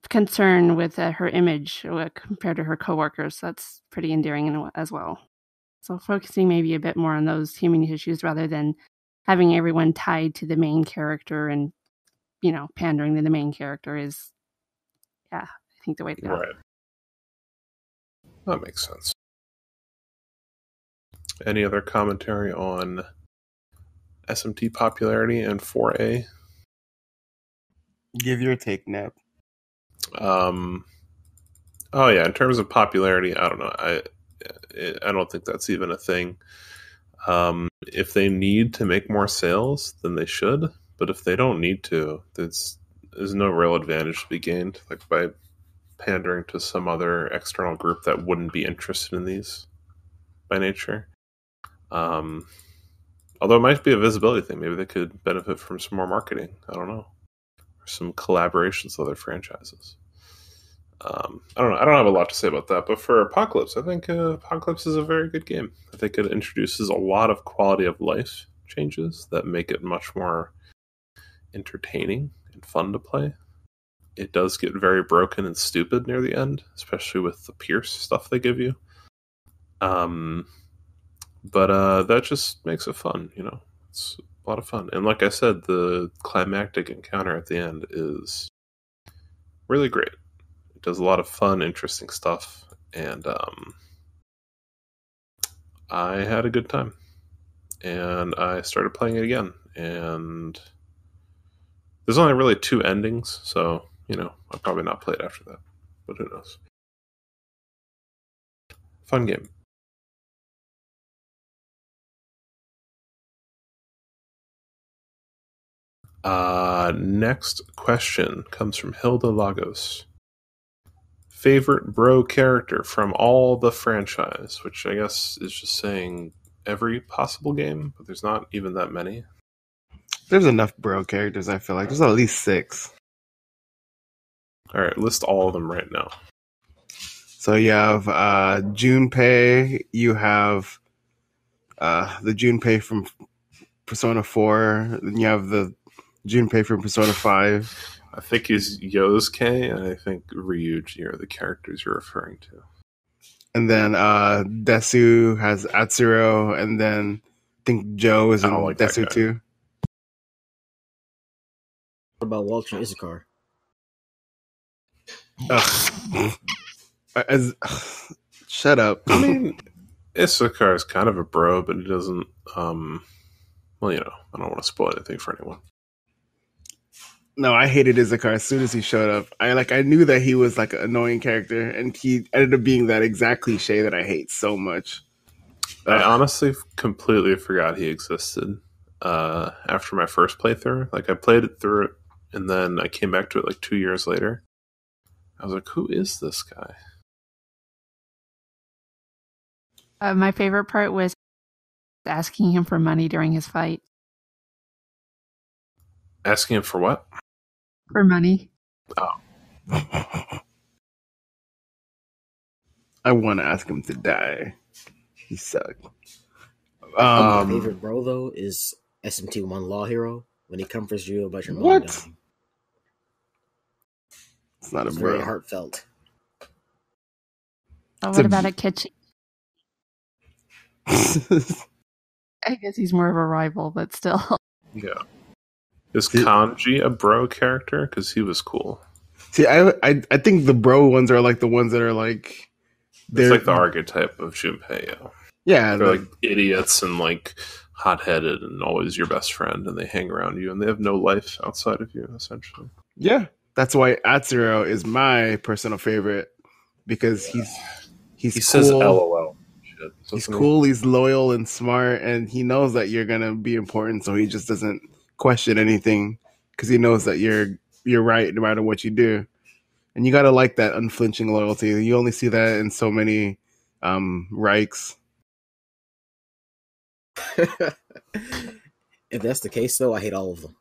concern with her image compared to her coworkers, that's pretty endearing as well. So focusing maybe a bit more on those human issues rather than having everyone tied to the main character and, pandering to the main character is, I think the way to go. Right. That makes sense. Any other commentary on SMT popularity and 4A? Give your take, Nap. Oh yeah, in terms of popularity, I don't know. I don't think that's even a thing. If they need to make more sales, then they should. But if they don't need to, there's no real advantage to be gained, like by pandering to some other external group that wouldn't be interested in these by nature. Although it might be a visibility thing. Maybe they could benefit from some more marketing. I don't know. Or some collaborations with other franchises. I don't know. I don't have a lot to say about that. But for Apocalypse, I think Apocalypse is a very good game. I think it introduces a lot of quality of life changes that make it much more entertaining and fun to play. It does get very broken and stupid near the end, especially with the Pierce stuff they give you. But that just makes it fun, It's a lot of fun. And like I said, the climactic encounter at the end is really great. It does a lot of fun, interesting stuff, and I had a good time. And I started playing it again, and there's only really 2 endings, so, I'll probably not play it after that, but who knows. Fun game. Next question comes from Hilda Lagos. Favorite bro character from all the franchise, which I guess is just saying every possible game, but there's not even that many. There's enough bro characters, I feel like. There's at least 6. All right, list all of them right now. So you have Junpei. You have the Junpei from Persona 4. Then you have the Junpei from Persona 5. I think he's Yosuke, and I think Ryuji are the characters you're referring to. And then Desu has Atsuro, and then I think Joe is in Desu too. What about Walter and Issachar? Shut up. I mean, Issachar is kind of a bro, but he doesn't. Well, you know, I don't want to spoil anything for anyone. No, I hated Issachar as soon as he showed up. I knew that he was like an annoying character, and he ended up being that exact cliche that I hate so much. I honestly completely forgot he existed after my first playthrough. Like, I played it through it, and then I came back to it like 2 years later. I was like, who is this guy? My favorite part was asking him for money during his fight. Asking him for what? For money. Oh. I want to ask him to die. He sucked. My favorite bro, though, is SMT1 Law Hero when he comforts you about your mom What? dying. It's not It's a bro. very heartfelt. Oh, what about Akechi? I guess he's more of a rival, but still. Yeah. Is Kanji a bro character? Because he was cool. See, I think the bro ones are like the ones that are like... It's like the archetype of Junpei, yeah. Yeah. They're like idiots and like hot-headed and always your best friend, and they hang around you, and they have no life outside of you, essentially. Yeah. That's why Atsuro is my personal favorite, because he cool. Says LOL. Shit. He's cool, he's loyal and smart, and he knows that you're going to be important, so he just doesn't question anything because he knows that you're right no matter what you do. And you got to like that unflinching loyalty. You only see that in so many Reichs. If that's the case, though, I hate all of them.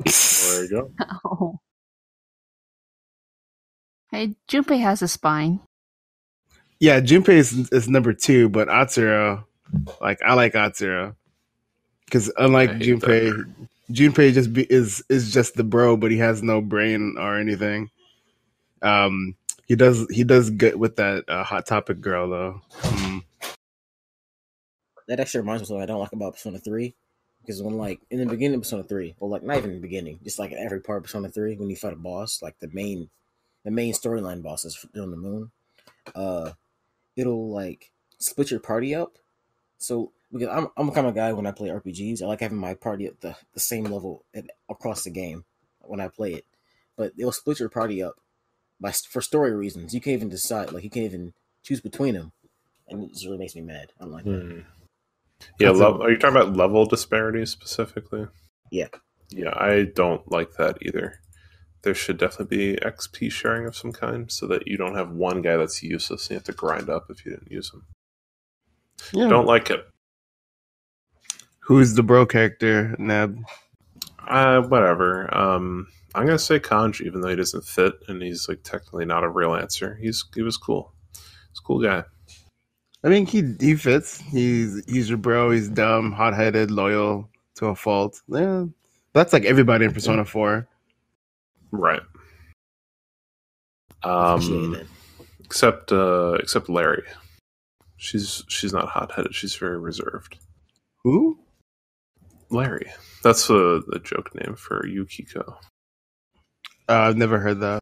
There you go. Oh. Hey, Junpei has a spine. Yeah, Junpei is number 2, but Atsuro, I like Atsuro. Because unlike Junpei is just the bro, but he has no brain or anything. He does good with that Hot Topic girl though. That actually reminds me of something I don't like about Persona 3. Because when in the beginning of Persona 3, well, not even in the beginning, just like in every part of Persona 3, when you fight a boss, like the main storyline bosses on the moon, it'll split your party up. So because I'm the kind of guy when I play RPGs, I like having my party at the same level across the game when I play it. But it'll split your party up for story reasons. You can't even decide, you can't even choose between them, and it just really makes me mad. I don't like that. Yeah, are you talking about level disparities specifically? Yeah. Yeah, I don't like that either. There should definitely be XP sharing of some kind so that you don't have one guy that's useless and you have to grind up if you didn't use him. Yeah. Don't like it. Who's the bro character, Neb? Whatever. I'm going to say Kanji, even though he doesn't fit and he's technically not a real answer. He was cool. He's a cool guy. I mean, he fits. He's your bro. He's dumb, hot-headed, loyal to a fault. Yeah, that's like everybody in Persona 4. Right. Except Larrue. She's not hot-headed. She's very reserved. Who? Larrue. That's the joke name for Yukiko. I've never heard that.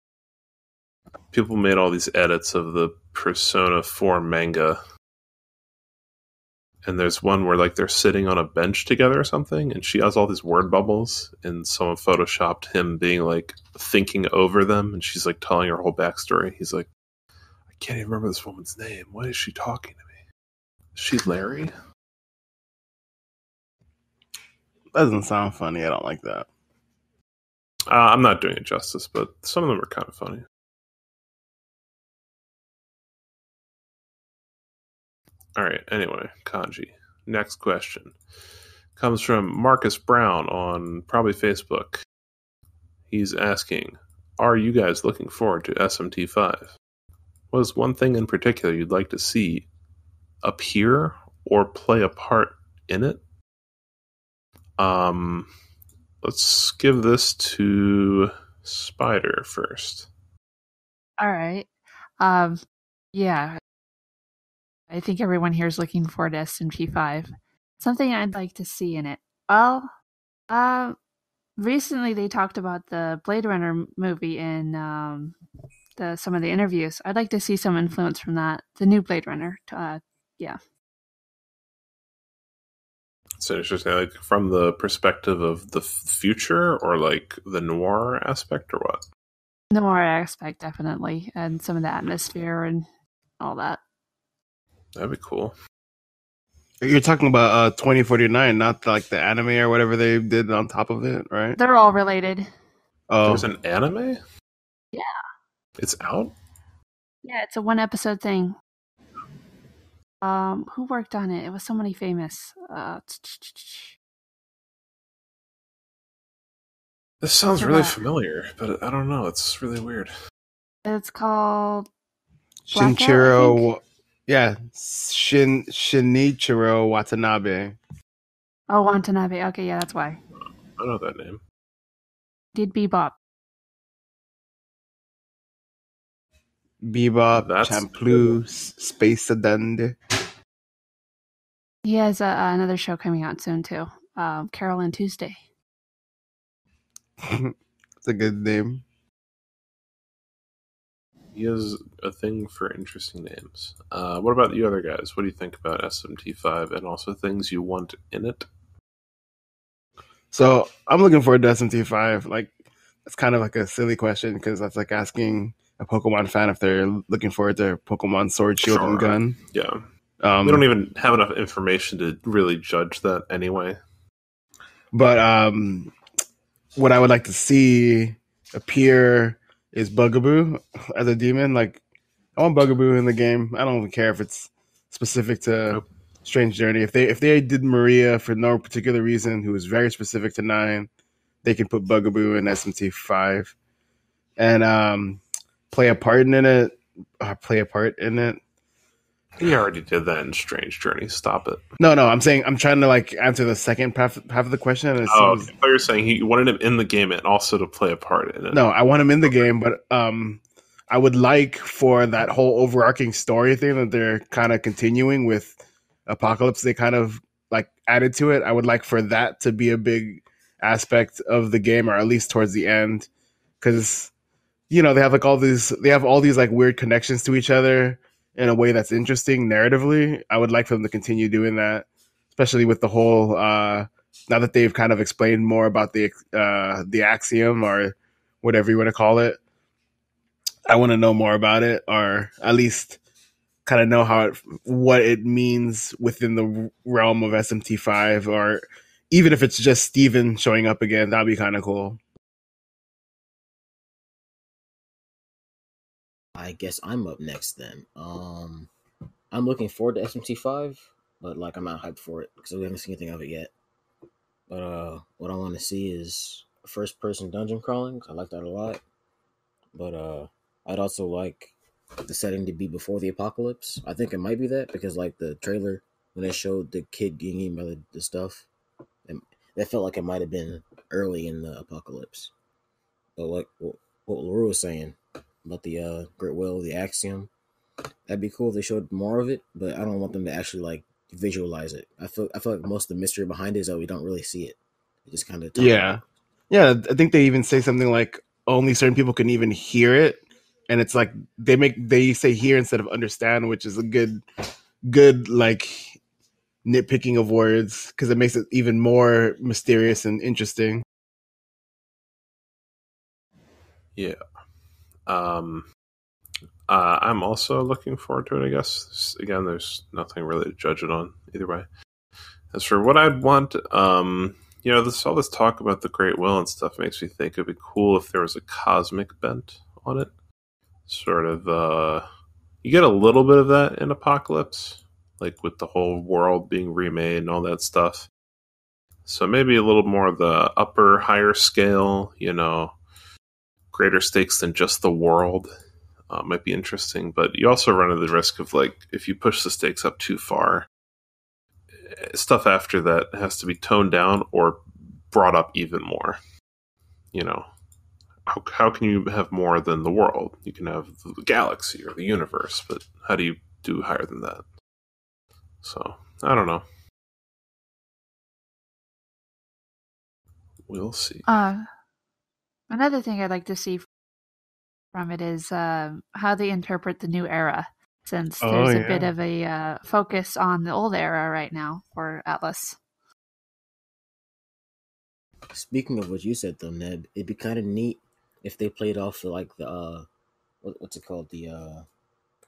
People made all these edits of the Persona 4 manga. And there's one where they're sitting on a bench together or something, and she has all these word bubbles, and someone photoshopped him being thinking over them, and she's telling her whole backstory. He's like, I can't even remember this woman's name. Why is she talking to me? Is she Larrue? Doesn't sound funny. I don't like that. I'm not doing it justice, but some of them are kind of funny. All right, anyway, Kanji. Next question comes from Marcus Brown on probably Facebook. He's asking, are you guys looking forward to SMT5? What is one thing in particular you'd like to see appear or play a part in it? Let's give this to Spider first. All right. Yeah, I think everyone here is looking forward to SMT5. Something I'd like to see in it. Well, recently they talked about the Blade Runner movie in some of the interviews. I'd like to see some influence from that, the new Blade Runner. Yeah. So interesting, like from the perspective of the future, or like the noir aspect, or what? Noir aspect, definitely, and some of the atmosphere and all that. That'd be cool. You're talking about 2049, not like the anime or whatever they did on top of it, right? They're all related. Oh, There's an anime? Yeah. It's out? Yeah, it's a 1-episode thing. Who worked on it? It was somebody famous. This sounds really familiar, but I don't know. It's really weird. It's called Shinichiro. Yeah, Shinichiro Watanabe. Oh, Watanabe. Okay, yeah, that's why. I know that name. Did Bebop. Bebop, Champloo, Space Adende. He has another show coming out soon, too. Carol and Tuesday. It's a good name. He has a thing for interesting names. What about you other guys? What do you think about SMT5 and also things you want in it? So I'm looking forward to SMT5. Like, it's kind of like a silly question because that's like asking a Pokemon fan if they're looking forward to Pokemon Sword, Shield, and Gun. Yeah. We don't even have enough information to really judge that anyway. But what I would like to see appear is Bugaboo as a demon. Like, I want Bugaboo in the game. I don't even care if it's specific to Strange Journey. If they did Maria for no particular reason, who is very specific to 9, they can put Bugaboo in SMT5 and play a part in it. He already did that in Strange Journey. Stop it. No, I'm saying I'm trying to like answer the second half of the question. And I thought you were saying you wanted him in the game and also to play a part in it. No, I want him in the game, but I would like for that whole overarching story thing that they're kind of continuing with Apocalypse. They kind of like added to it. I would like for that to be a big aspect of the game, or at least towards the end, because they have like all these like weird connections to each other in a way that's interesting narratively. I would like for them to continue doing that, especially with the whole now that they've kind of explained more about the axiom or whatever you want to call it. I want to know more about it, or at least kind of know what it means within the realm of SMT5, or even if it's just Steven showing up again, that'd be kind of cool. I guess I'm up next then. I'm looking forward to SMT5, but like I'm not hyped for it because we haven't seen anything of it yet. But what I want to see is first-person dungeon crawling. I like that a lot. But I'd also like the setting to be before the apocalypse. I think it might be that because like the trailer when they showed the kid getting eaten by the stuff, that felt like it might have been early in the apocalypse. But like what Larrue was saying about the Great Will, the Axiom, that'd be cool if they showed more of it, but I don't want them to actually like visualize it. I feel like most of the mystery behind it is that we don't really see it. It just kind of yeah. I think they even say something like only certain people can even hear it, and it's like they say hear instead of understand, which is a good like nitpicking of words because it makes it even more mysterious and interesting. Yeah. I'm also looking forward to it, I guess. Again, there's nothing really to judge it on either way. As for what I'd want, all this talk about the Great Will and stuff makes me think it'd be cool if there was a cosmic bent on it. Sort of, you get a little bit of that in Apocalypse, like with the whole world being remade and all that stuff. So maybe a little more of the higher scale, greater stakes than just the world might be interesting, but you also run into the risk of, like, if you push the stakes up too far, stuff after that has to be toned down or brought up even more. You know, how can you have more than the world? You can have the galaxy or the universe, but how do you do higher than that? So, I don't know. We'll see. Another thing I'd like to see from it is how they interpret the new era, since there's a bit of a focus on the old era right now for Atlas. Speaking of what you said, though, Ned, it'd be kind of neat if they played off like the what's it called, the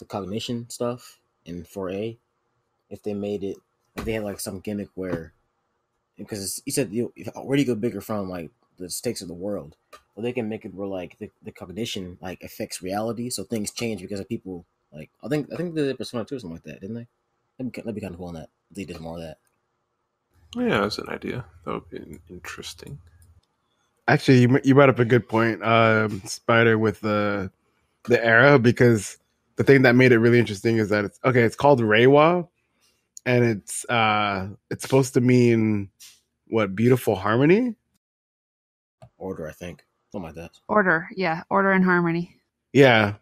cognition stuff in 4A. If they made it, if they had like some gimmick where, because you said where do you go bigger from, like the stakes of the world? Well, they can make it where like the cognition like affects reality, so things change because of people. Like I think they did Persona 2 or something like that, didn't they? That'd be kind of cool on that. They did more of that. Yeah, that's an idea. That would be interesting. Actually, you brought up a good point, Spider, with the era, because the thing that made it really interesting is that it's called Reiwa, and it's supposed to mean what? Beautiful harmony? Order, I think. Something like that. Order, yeah. Order and harmony. Yeah.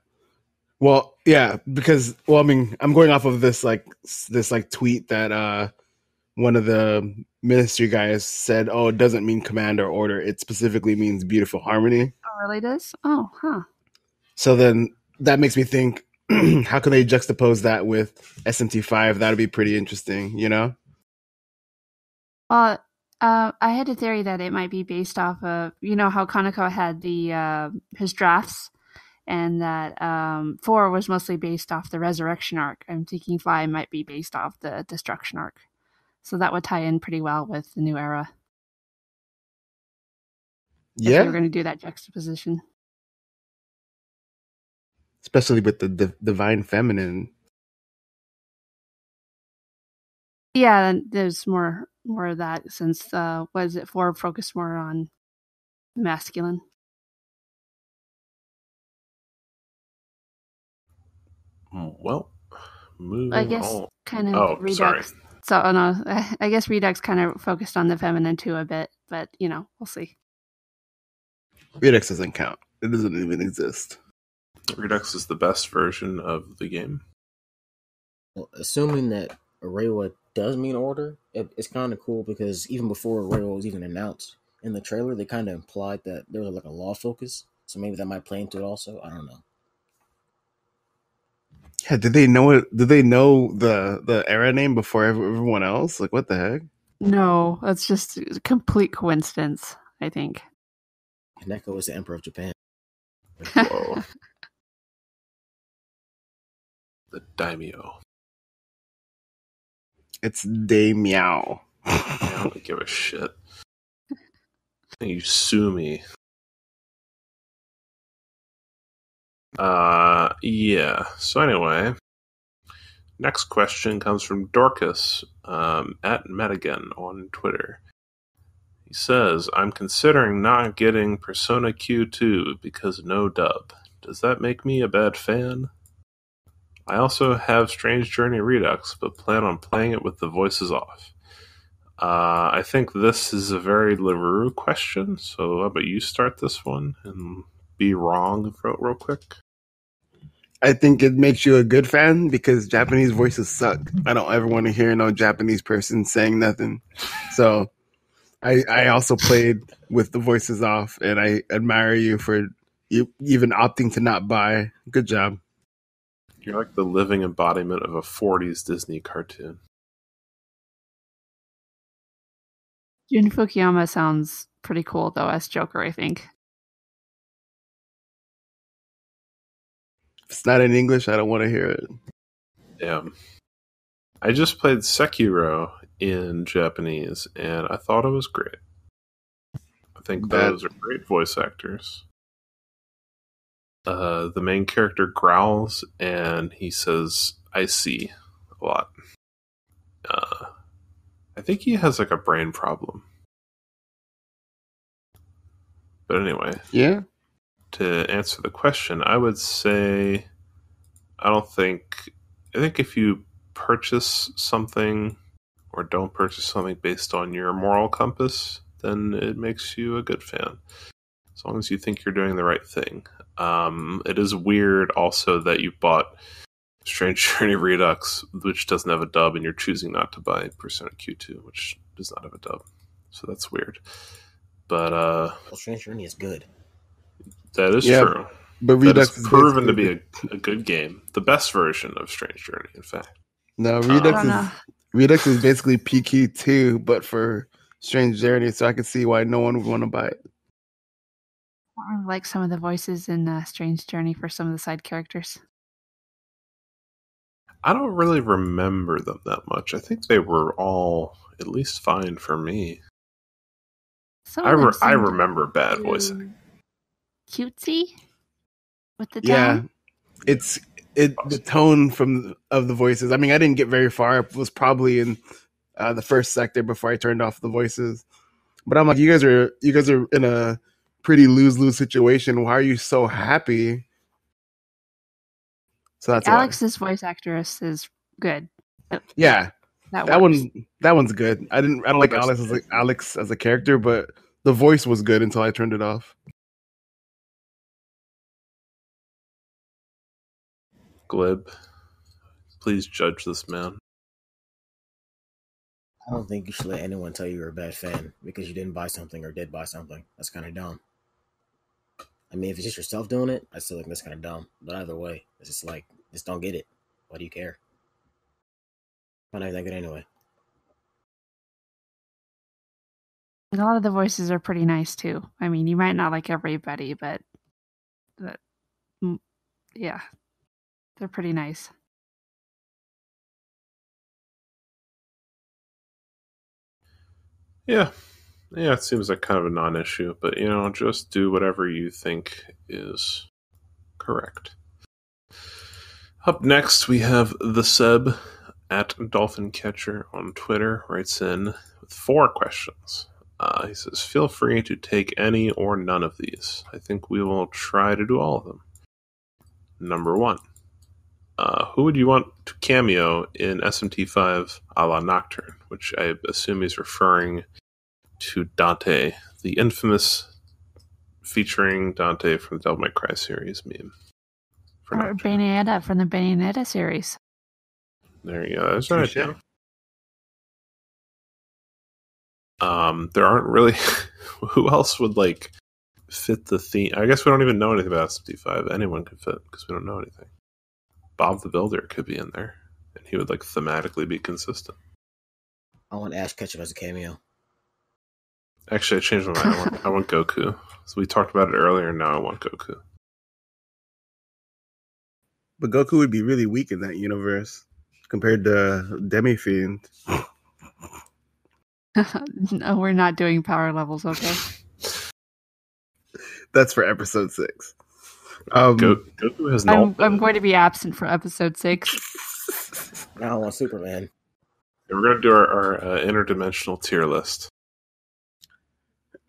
Well, yeah, because I mean, I'm going off of this tweet that one of the ministry guys said, "Oh, it doesn't mean command or order. It specifically means beautiful harmony." Oh, really does? Oh, huh. So then that makes me think, how can they juxtapose that with SMT5? That'd be pretty interesting, you know? I had a theory that it might be based off of, you know, how Kaneko had the his drafts, and that 4 was mostly based off the resurrection arc. I'm thinking 5 might be based off the destruction arc. So that would tie in pretty well with the new era. Yeah. If we were going to do that juxtaposition. Especially with the divine feminine. Yeah, there's more of that, since was it 4 focused more on the masculine. Well, moving I guess on. kind of Redux. Sorry. So no, I guess Redux kind of focused on the feminine too a bit, but you know, we'll see. Redux doesn't count. It doesn't even exist. Redux is the best version of the game. Well, assuming that Reiwa does mean order, it's kind of cool because even before Reiwa was even announced in the trailer, they kind of implied that there was like a law focus. So maybe that might play into it also. I don't know. Yeah, did they know it? Did they know the era name before everyone else? Like, what the heck? No, that's just a complete coincidence, I think. Kaneko is the Emperor of Japan. Whoa. The daimyo. It's Daimyo. I don't give a shit. You sue me. Yeah. So anyway, next question comes from Dorcas at Metagen on Twitter. He says, I'm considering not getting Persona Q2 because no dub. Does that make me a bad fan? I also have Strange Journey Redux, but plan on playing it with the voices off. I think this is a very Larrue question, so how about you start this one and be wrong real quick? I think it makes you a good fan because Japanese voices suck. I don't ever want to hear no Japanese person saying nothing. So I also played with the voices off, and I admire you for you even opting to not buy. Good job. You're like the living embodiment of a 40s Disney cartoon. Jun Fukuyama sounds pretty cool, though, as Joker, I think. If it's not in English, I don't want to hear it. Damn. I just played Sekiro in Japanese, and I thought it was great. I think those are great voice actors. The main character growls, and he says, I see, a lot. I think he has like a brain problem. But anyway. Yeah? to answer the question, I would say I think if you purchase something or don't purchase something based on your moral compass, then it makes you a good fan. As long as you think you're doing the right thing. It is weird also that you bought Strange Journey Redux, which doesn't have a dub, and you're choosing not to buy Persona Q2, which does not have a dub. So that's weird. But Well, Strange Journey is good. That is true. But Redux is proven to be a good game. The best version of Strange Journey, in fact. No, Redux is basically PQ2, but for Strange Journey, so I can see why no one would want to buy it. I like some of the voices in Strange Journey for some of the side characters. I don't really remember them that much. I think they were all at least fine for me. I remember bad voicing. Cutesy with the tone. Yeah, the tone of the voices. I mean, I didn't get very far. I was probably in the first sector before I turned off the voices. But I'm like, you guys are in a pretty lose-lose situation. Why are you so happy? So that's Alex's voice actress is good. Yeah, that one's good. I don't like Alex as a character, but the voice was good until I turned it off. Glib, please judge this man. I don't think you should let anyone tell you you're a bad fan because you didn't buy something or did buy something. That's kind of dumb. I mean, if it's just yourself doing it, I still think that's kind of dumb. But either way, it's just like, just don't get it. Why do you care? Why not that good anyway? And a lot of the voices are pretty nice too. I mean, you might not like everybody, but yeah, they're pretty nice. Yeah, it seems like kind of a non-issue, but just do whatever you think is correct. Up next, we have the Seb at Dolphin Catcher on Twitter writes in with 4 questions. He says, feel free to take any or none of these. I think we will try to do all of them. Number 1. Who would you want to cameo in SMT5 a la Nocturne? Which I assume he's referring to Dante, the infamous featuring Dante from the Devil May Cry series meme. Or Bayonetta from the Bayonetta series. There you go. That's right. There aren't really... Who else would, fit the theme? I guess we don't even know anything about SMT5. Anyone could fit, because we don't know anything. Bob the Builder could be in there, and he would, thematically be consistent. I want Ash Ketchum as a cameo. Actually, I changed my mind. I want Goku. So we talked about it earlier, and now I want Goku. But Goku would be really weak in that universe compared to Demi-Fiend. No, we're not doing power levels, okay? That's for episode 6. Goku has I'm going to be absent for episode 6. Now I want Superman. We're going to do our interdimensional tier list.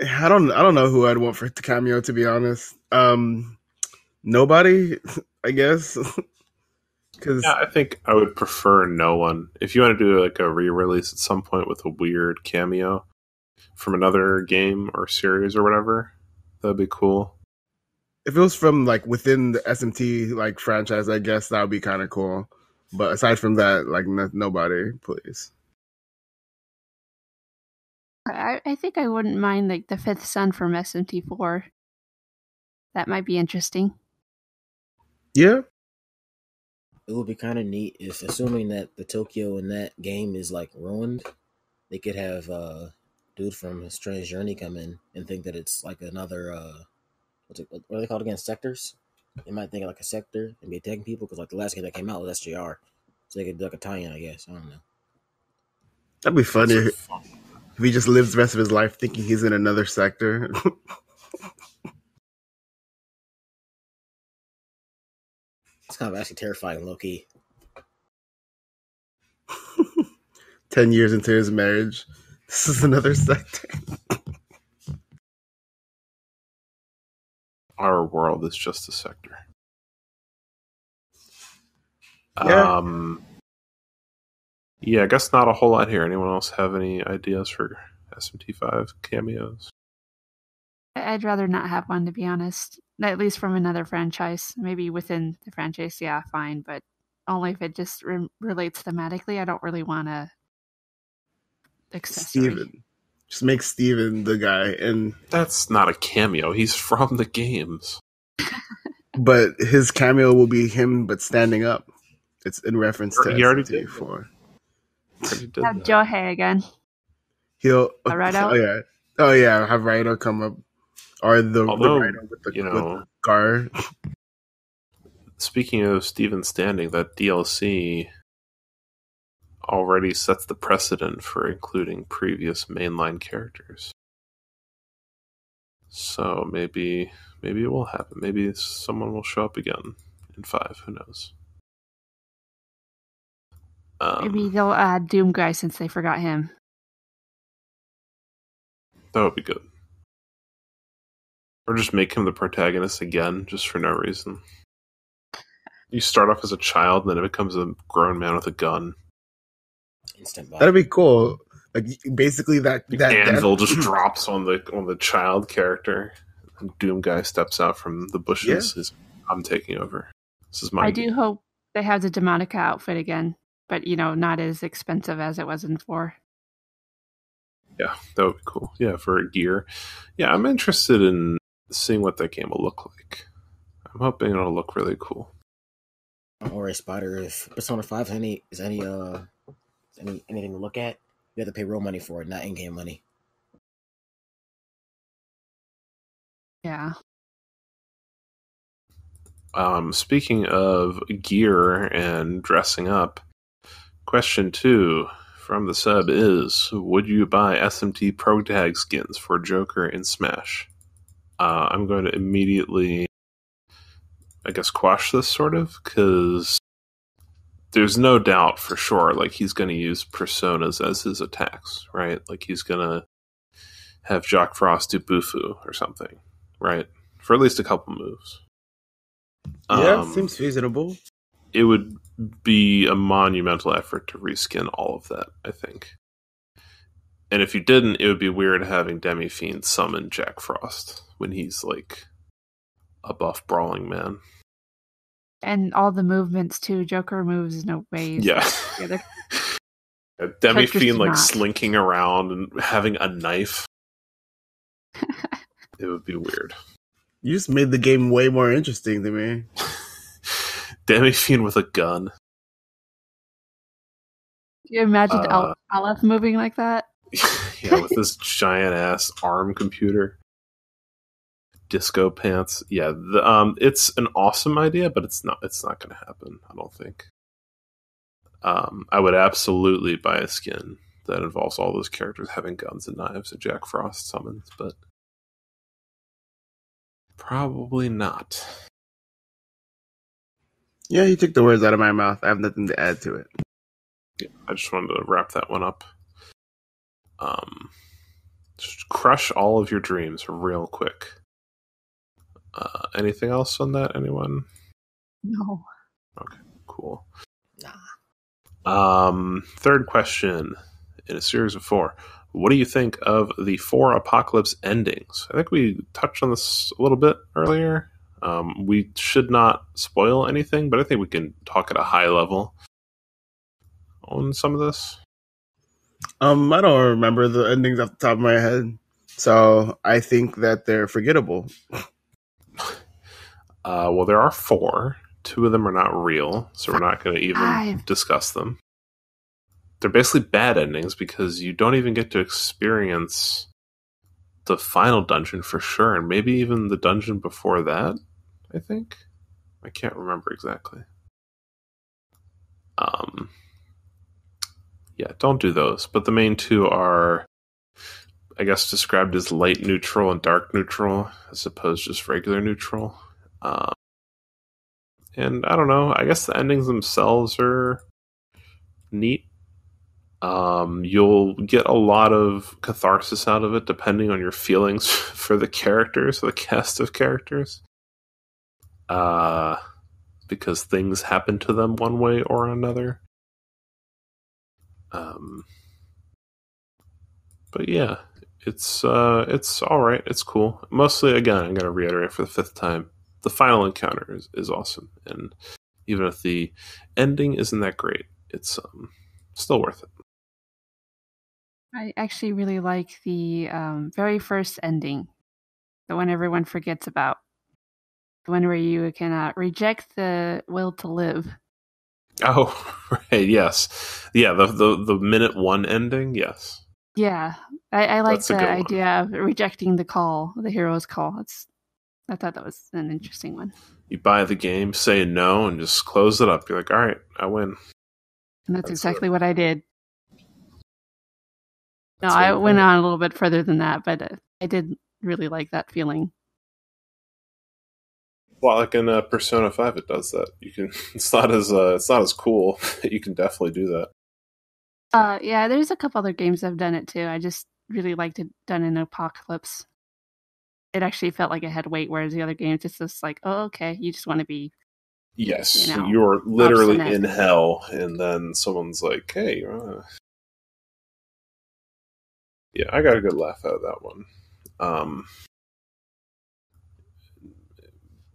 I don't know who I'd want for the cameo, to be honest. Nobody, I guess. Yeah, I think I would prefer no one. If you want to do a re-release at some point with a weird cameo from another game or series or whatever, that'd be cool. If it was from within the SMT franchise, I guess that would be kind of cool. But aside from that, nobody, please. I think I wouldn't mind the 5th son from SMT4. That might be interesting. Yeah. It would be kind of neat if, assuming that the Tokyo in that game is ruined, they could have dude from Strange Journey come in and think that it's another what are they called again? Sectors? They might think a sector and be attacking people because the last game that came out was SJR, so they could do a tie-in, I guess. I don't know. That'd be funny if he just lives the rest of his life thinking he's in another sector. It's kind of actually terrifying, low-key. 10 years into his marriage, this is another sector. our world is just a sector. Yeah. Yeah, I guess not a whole lot here. Anyone else have any ideas for SMT5 cameos? I'd rather not have one, to be honest. At least from another franchise. Maybe within the franchise, yeah, fine, but only if it just relates thematically. I don't really want a accessory. Steven. Just make Steven the guy, and That's not a cameo. He's from the games. but his cameo will be him, but standing up. It's in reference to He already did SMT4. Already did Have that. Johei again. He'll Right oh out? yeah, have Raido come up, or the Although, Raido with you know, with the car. Speaking of Steven Standing, that DLC already sets the precedent for including previous mainline characters. So maybe it will happen. Maybe someone will show up again in 5. Who knows? Maybe they'll add Doom Guy since they forgot him. That would be good. Or just make him the protagonist again, just for no reason. You start off as a child, and then it becomes a grown man with a gun. Instant buy. That'd be cool. Like basically that The that anvil death- just drops on the child character. And Doom Guy steps out from the bushes. He's, I'm taking over. This is my I game. do hope they have the Demonica outfit again, but not as expensive as it was in 4. Yeah, that would be cool. Yeah, for gear. Yeah, I'm interested in seeing what that game will look like. I'm hoping it'll look really cool. Don't worry, Spider. If Persona 5 is anything to look at, you have to pay real money for it, not in-game money. Yeah. Speaking of gear and dressing up, question 2 from the sub is: would you buy SMT Pro Tag skins for Joker in Smash? I'm going to immediately, I guess, quash this sort of, because there's no doubt for sure, like, he's going to use personas as his attacks, right? Like, he's going to have Jack Frost do Bufu or something, right? For at least a couple moves. seems feasible. It would be a monumental effort to reskin all of that, I think. And if you didn't, it would be weird having Demi-Fiend summon Jack Frost when he's, like, a buff brawling man. And all the movements too. Joker moves in ways. Yeah. The other Demi-Fiend, characters like, do not. slinking around and having a knife. It would be weird. You just made the game way more interesting to me. Demi-Fiend with a gun. Do you imagine Aleph moving like that? Yeah, with this giant ass ARM computer, disco pants. Yeah, it's an awesome idea, but it's not going to happen, I don't think. I would absolutely buy a skin that involves all those characters having guns and knives and Jack Frost summons, but probably not. Yeah, you took the words out of my mouth. I have nothing to add to it. Yeah, I just wanted to wrap that one up. Just crush all of your dreams real quick. Anything else on that? Anyone? No. Okay, cool. Nah. Third question in a series of 4. What do you think of the 4 Apocalypse endings? I think we touched on this a little bit earlier. We should not spoil anything, but I think we can talk at a high level on some of this. I don't remember the endings off the top of my head, so I think that they're forgettable. Well, there are 4. 2 of them are not real, so we're not going to even 5. discuss them. They're basically bad endings because you don't even get to experience the final dungeon for sure, and maybe even the dungeon before that, I think. I can't remember exactly. Yeah, don't do those. But the main 2 are, I guess, described as light neutral and dark neutral, as opposed to just regular neutral. And I don't know, I guess the endings themselves are neat. You'll get a lot of catharsis out of it, depending on your feelings for the characters, the cast of characters. because things happen to them one way or another. But yeah, it's all right. It's cool. Mostly, again, I'm gonna reiterate for the 5th time. The final encounter is awesome, and even if the ending isn't that great, it's still worth it. I actually really like the very first ending, the one everyone forgets about, the one where you can reject the will to live. Oh, right, yes, yeah. The minute 1 ending, yes. Yeah, I like That's a the good one. idea of rejecting the call, the hero's call. I thought that was an interesting one. You buy the game, say no, and just close it up. You're like, all right, I win. And that's exactly what I did. No, That's how I you went play it. on a little bit further than that, but I did really like that feeling. Well, like in Persona 5, it does that. You can. It's not as cool. You can definitely do that. Yeah, there's a couple other games that have done it too. I just really liked it done in Apocalypse. It actually felt like it had weight, whereas the other games it's just like, oh, okay, you just want to be, Yes, you know, you're literally obstinate. in hell, and then someone's like, "Hey, yeah, I got a good laugh out of that one."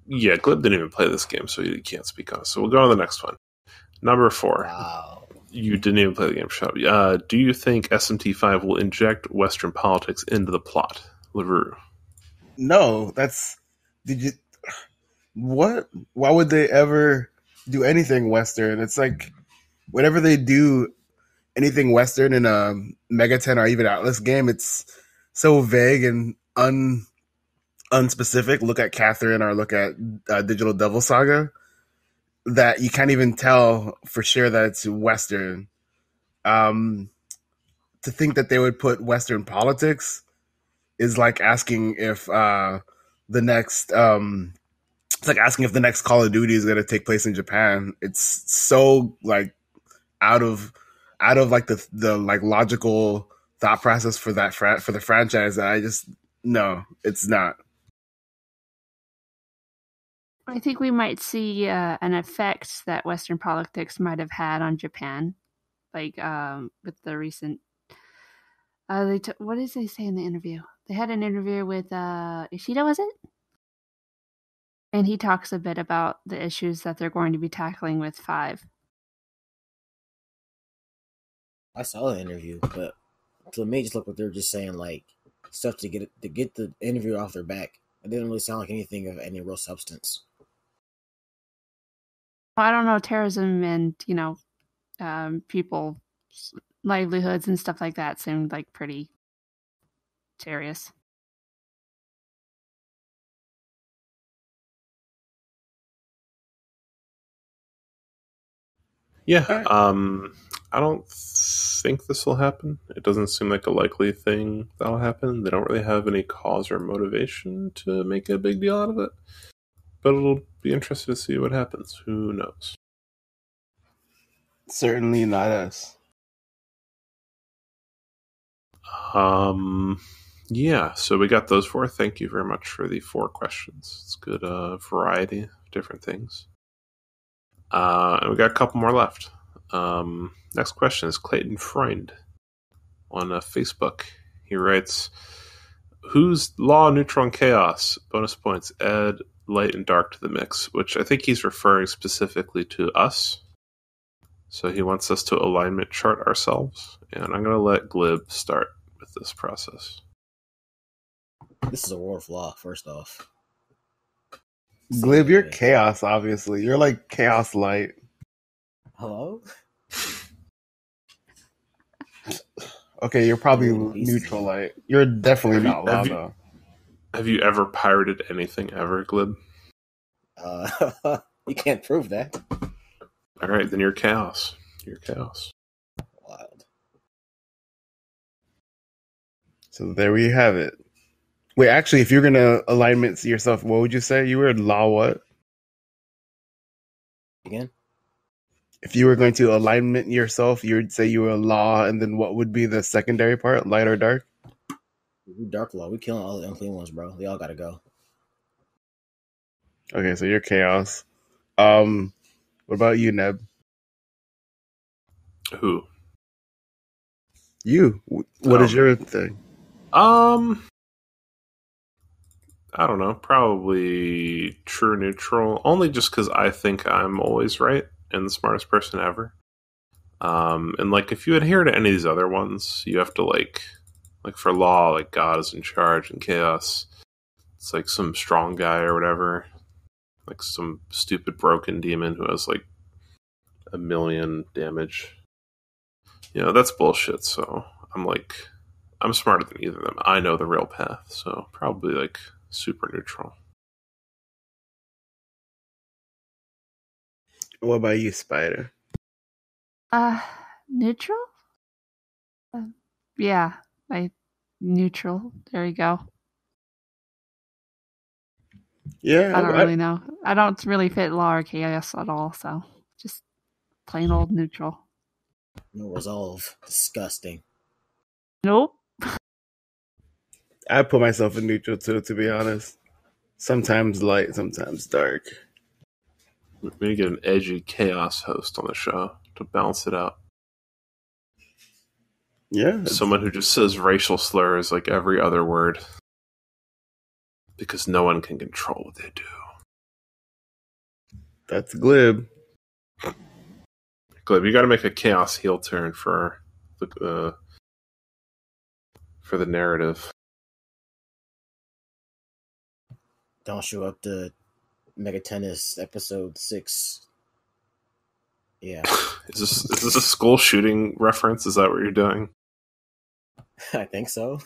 Yeah, Glib didn't even play this game, so he can't speak on it. So we'll go on to the next one. Number 4. Wow. You didn't even play the game, shut up. Do you think SMT5 will inject Western politics into the plot? Larrue. No, did you what? Why would they ever do anything Western? It's like whenever they do anything Western in a Megaten or even Atlas game, it's so vague and unspecific. Look at Catherine or look at Digital Devil Saga that you can't even tell for sure that it's Western. Um, to think that they would put Western politics is like asking if the next it's like asking if the next Call of Duty is going to take place in Japan. It's so like out of like the like logical thought process for that for the franchise that I just no, it's not. I think we might see an effect that Western politics might have had on Japan, like with the recent. What did they say in the interview? They had an interview with Ishida, was it? And he talks a bit about the issues that they're going to be tackling with 5. I saw the interview, but to me, it just looked like they were just saying like stuff to get the interview off their back. It didn't really sound like anything of any real substance. I don't know, terrorism and people livelihoods and stuff like that seemed like pretty serious. Yeah, All right. I don't think this will happen. It doesn't seem like a likely thing that'll happen. They don't really have any cause or motivation to make a big deal out of it. But it'll be interesting to see what happens. Who knows? Certainly not us. Yeah, so we got those 4. Thank you very much for the 4 questions. It's good variety of different things. And we got a couple more left. Next question is Clayton Freund on Facebook. He writes, who's law, neutral, and chaos? Bonus points. Add light and dark to the mix, which I think he's referring specifically to us. So he wants us to alignment chart ourselves. And I'm going to let Glib start with this process. This is a war of law, first off. Glib, you're chaos, obviously. You're like chaos light. Hello? Okay, you're probably Pieces. neutral light. You're definitely not law, though. Have you ever pirated anything ever, Glib? You can't prove that. All right, then you're chaos. You're chaos. Wild. So there we have it. Wait, actually, if you're going to alignment yourself, what would you say? You were law what? Again? If you were going to alignment yourself, you would say you were law, and then what would be the secondary part, light or dark? We dark law. We killing all the unclean ones, bro. They all gotta go. Okay, so you're chaos. What about you, Neb? Who? You. What is your thing? I don't know. Probably true neutral. Only just because I think I'm always right and the smartest person ever. And like, if you adhere to any of these other ones, you have to like for law, like God is in charge, and chaos, it's like some strong guy or whatever, like some stupid broken demon who has like 1,000,000 damage. That's bullshit. So I'm smarter than either of them. I know the real path, so probably like super neutral. What about you, Spider? Neutral? Yeah, neutral. There you go. Yeah, I don't really know. I don't really fit law or chaos at all, so just plain old neutral. No resolve. Disgusting. Nope. I put myself in neutral too, to be honest. Sometimes light, sometimes dark. We need to get an edgy chaos host on the show to balance it out. Yeah. Someone who just says racial slurs like every other word. Because no one can control what they do. That's Glib. Glib, you gotta make a chaos heel turn for the narrative. Don't show up to Megatennists episode 6. Yeah. Is this a school shooting reference? Is that what you're doing? I think so.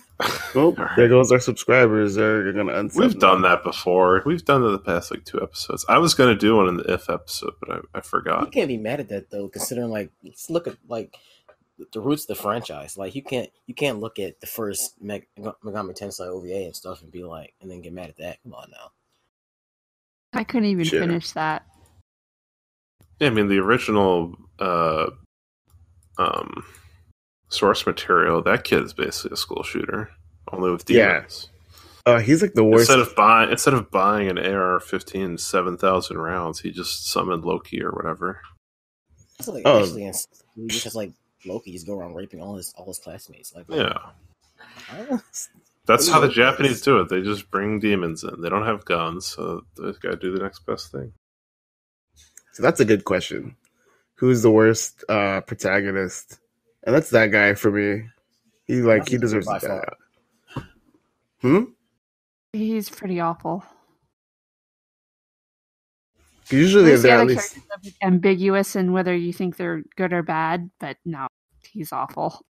Well, there goes our subscribers. They're going to unsub. We've done that before. We've done it the past 2 episodes. I was going to do one in the If episode, but I forgot. You can't be mad at that though, considering let's look at the roots of the franchise. Like you can't look at the first Megatennists OVA and stuff and be like, and then get mad at that. Come on now. I couldn't even finish that. Yeah, I mean the original source material, that kid is basically a school shooter, only with demons. Yeah. He's like the worst. Instead of buying an AR-15 7,000 rounds, he just summoned Loki or whatever. It's like actually, he just has like Loki just go around raping all his classmates. That's how the Japanese do it. They just bring demons in. They don't have guns, so they've got to do the next best thing. So that's a good question. Who's the worst protagonist? And that's that guy for me. He deserves to die. He's pretty awful. Usually the other characters are ambiguous in whether you think they're good or bad, but no, he's awful.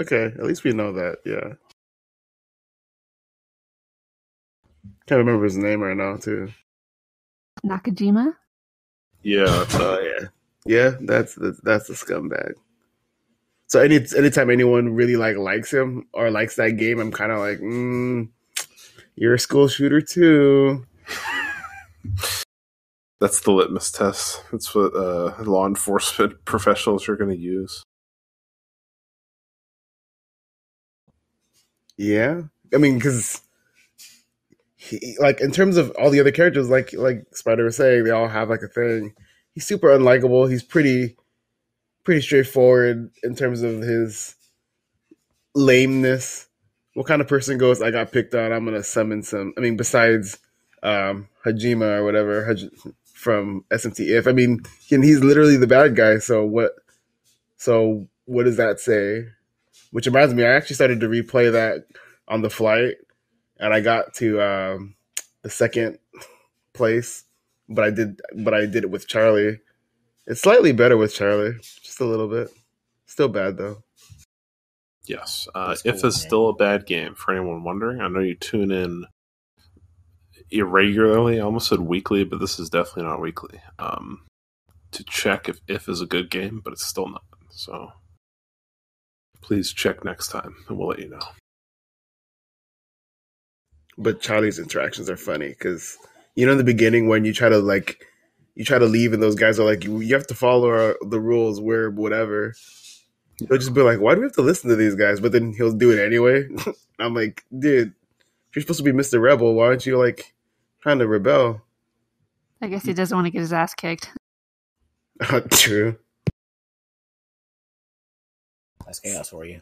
Okay, at least we know that. Yeah. Can't remember his name right now, too. Nakajima? Yeah. Yeah, that's the scumbag. So anytime anyone really likes him or likes that game, I'm kind of like, you're a school shooter too. That's the litmus test. That's what law enforcement professionals are going to use. Yeah, I mean, because in terms of all the other characters, like Spider was saying, they all have like a thing. He's super unlikable. He's pretty straightforward in terms of his lameness. What kind of person goes, I got picked on, I'm going to summon some... I mean, besides Hajima or whatever from SMT. I mean, he's literally the bad guy, so what does that say? Which reminds me, I actually started to replay that on the flight, and I got to the second place, but I did it with Charlie. It's slightly better with Charlie, just a little bit. Still bad though. Yes, If is still a bad game for anyone wondering. I know you tune in irregularly. I almost said weekly, but this is definitely not weekly. To check if is a good game, but it's still not. So please check next time, and we'll let you know. But Charlie's interactions are funny because in the beginning when you try to leave and those guys are like, you have to follow the rules, we're whatever. He'll just be like, why do we have to listen to these guys? But then he'll do it anyway. I'm like, dude, if you're supposed to be Mr. Rebel, why aren't you trying to rebel? I guess he doesn't want to get his ass kicked. True. That's chaos for you.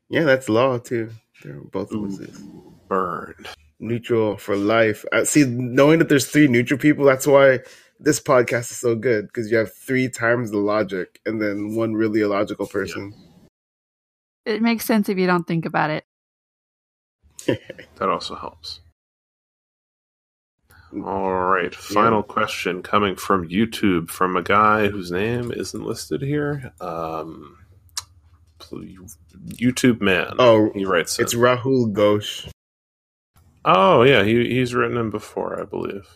Yeah, that's law too. They're both Ooh, losses. burned. Neutral for life. See, knowing that there's 3 neutral people, that's why this podcast is so good, because you have 3 times the logic and then 1 really illogical person. It makes sense if you don't think about it. That also helps. All right, final question coming from YouTube from a guy whose name isn't listed here. YouTube man. Oh, he writes it's Rahul Ghosh. Oh yeah, he's written him before, I believe.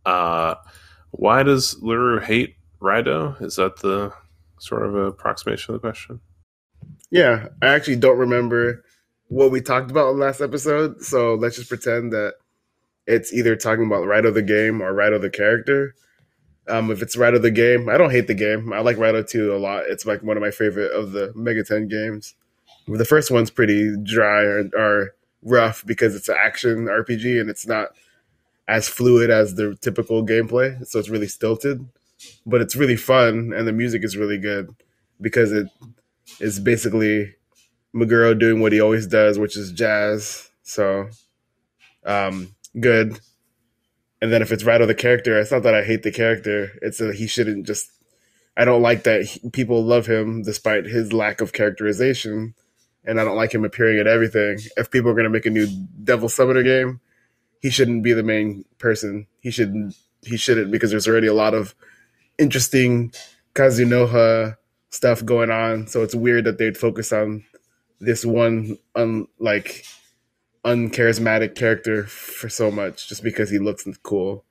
Why does Larrue hate Rido? Is that the sort of approximation of the question? Yeah, I actually don't remember what we talked about in the last episode, so let's just pretend that it's either talking about Rido the game or Rido the character. If it's Rido the game, I don't hate the game. I like Rido 2 a lot. It's like one of my favorite of the Megaten games. The first one's pretty dry or rough because it's an action RPG and it's not as fluid as the typical gameplay, so it's really stilted. But it's really fun, and the music is really good because it is basically Meguro doing what he always does, which is jazz. So, good. And then if it's Rido the character, it's not that I hate the character. It's that he shouldn't just. I don't like that people love him despite his lack of characterization, and I don't like him appearing at everything. If people are going to make a new Devil Summoner game, he shouldn't be the main person. He shouldn't because there's already a lot of interesting Kazunoha stuff going on. So it's weird that they'd focus on this one uncharismatic character for so much just because he looks cool.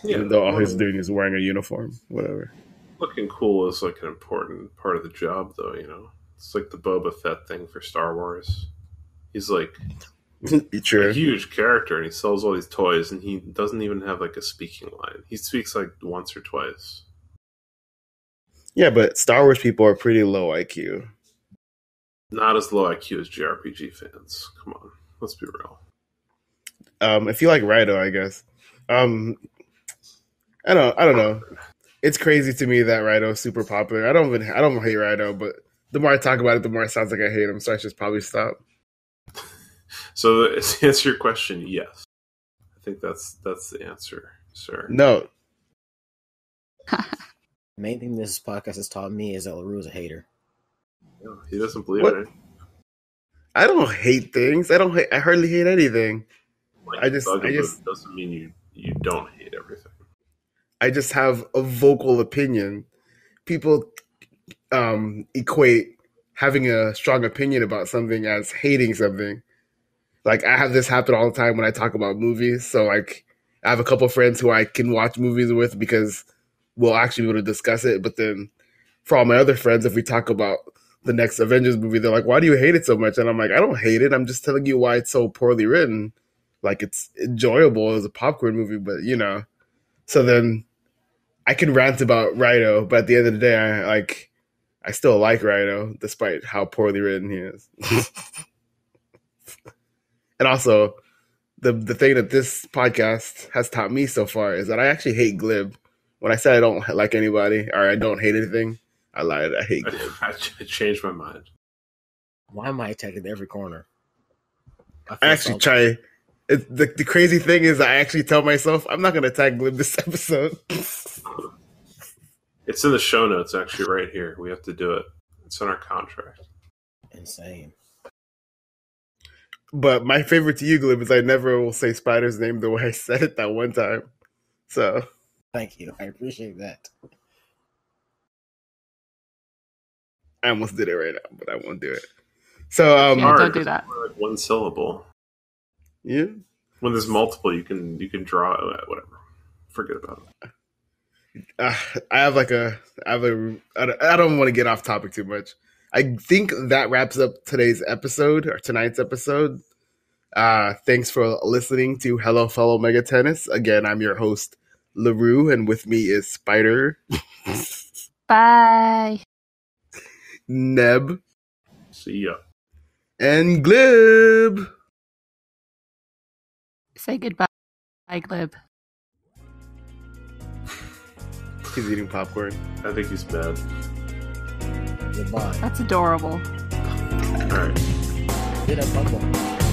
Yeah, even though all he's doing is wearing a uniform, whatever. Looking cool is like an important part of the job, though, you know? It's like the Boba Fett thing for Star Wars. He's like a huge character, and he sells all these toys, and he doesn't even have like a speaking line. He speaks like once or twice. Yeah, but Star Wars people are pretty low IQ. Not as low IQ as JRPG fans. Come on, let's be real. If you like Rido, I guess. I don't know. It's crazy to me that Rido is super popular. I don't hate Rido, but the more I talk about it, the more it sounds like I hate him. So I should probably stop. So to answer your question, yes. I think that's the answer, sir. No. The main thing this podcast has taught me is that Larrue is a hater. No, he doesn't believe it. I don't hate things. I hardly hate anything. Like I just doesn't mean you don't hate everything. I just have a vocal opinion. People equate having a strong opinion about something as hating something. Like, I have this happen all the time when I talk about movies. So, like, I have a couple friends who I can watch movies with because we'll actually be able to discuss it. But then for all my other friends, if we talk about the next Avengers movie, they're like, why do you hate it so much? And I'm like, I don't hate it. I'm just telling you why it's so poorly written. Like, it's enjoyable as a popcorn movie, but, you know. So then I can rant about Rido, but at the end of the day, I still like Rido, despite how poorly written he is. And also, the thing that this podcast has taught me so far is that I actually hate Glib. When I said I don't like anybody or I don't hate anything, I lied. I hate Glib. I changed my mind. Why am I attacking every corner? I actually try. The crazy thing is I actually tell myself I'm not going to attack Glib this episode. It's in the show notes, actually, right here. We have to do it. It's in our contract. Insane. But my favorite to you, Glib, is I never will say Spider's name the way I said it that one time. So, thank you. I appreciate that. I almost did it right now, but I won't do it. So, don't do that. Like one syllable. Yeah. When there's multiple, you can draw whatever. Forget about it. I don't want to get off topic too much. I think that wraps up today's episode or tonight's episode. Thanks for listening to Hello Fellow Megatennists. Again, I'm your host, Larrue, and with me is Spider. Bye. Neb. See ya. And Glib. Say goodbye, Glib. He's eating popcorn. I think he's bad. Goodbye. That's adorable. All right. Did a bumble.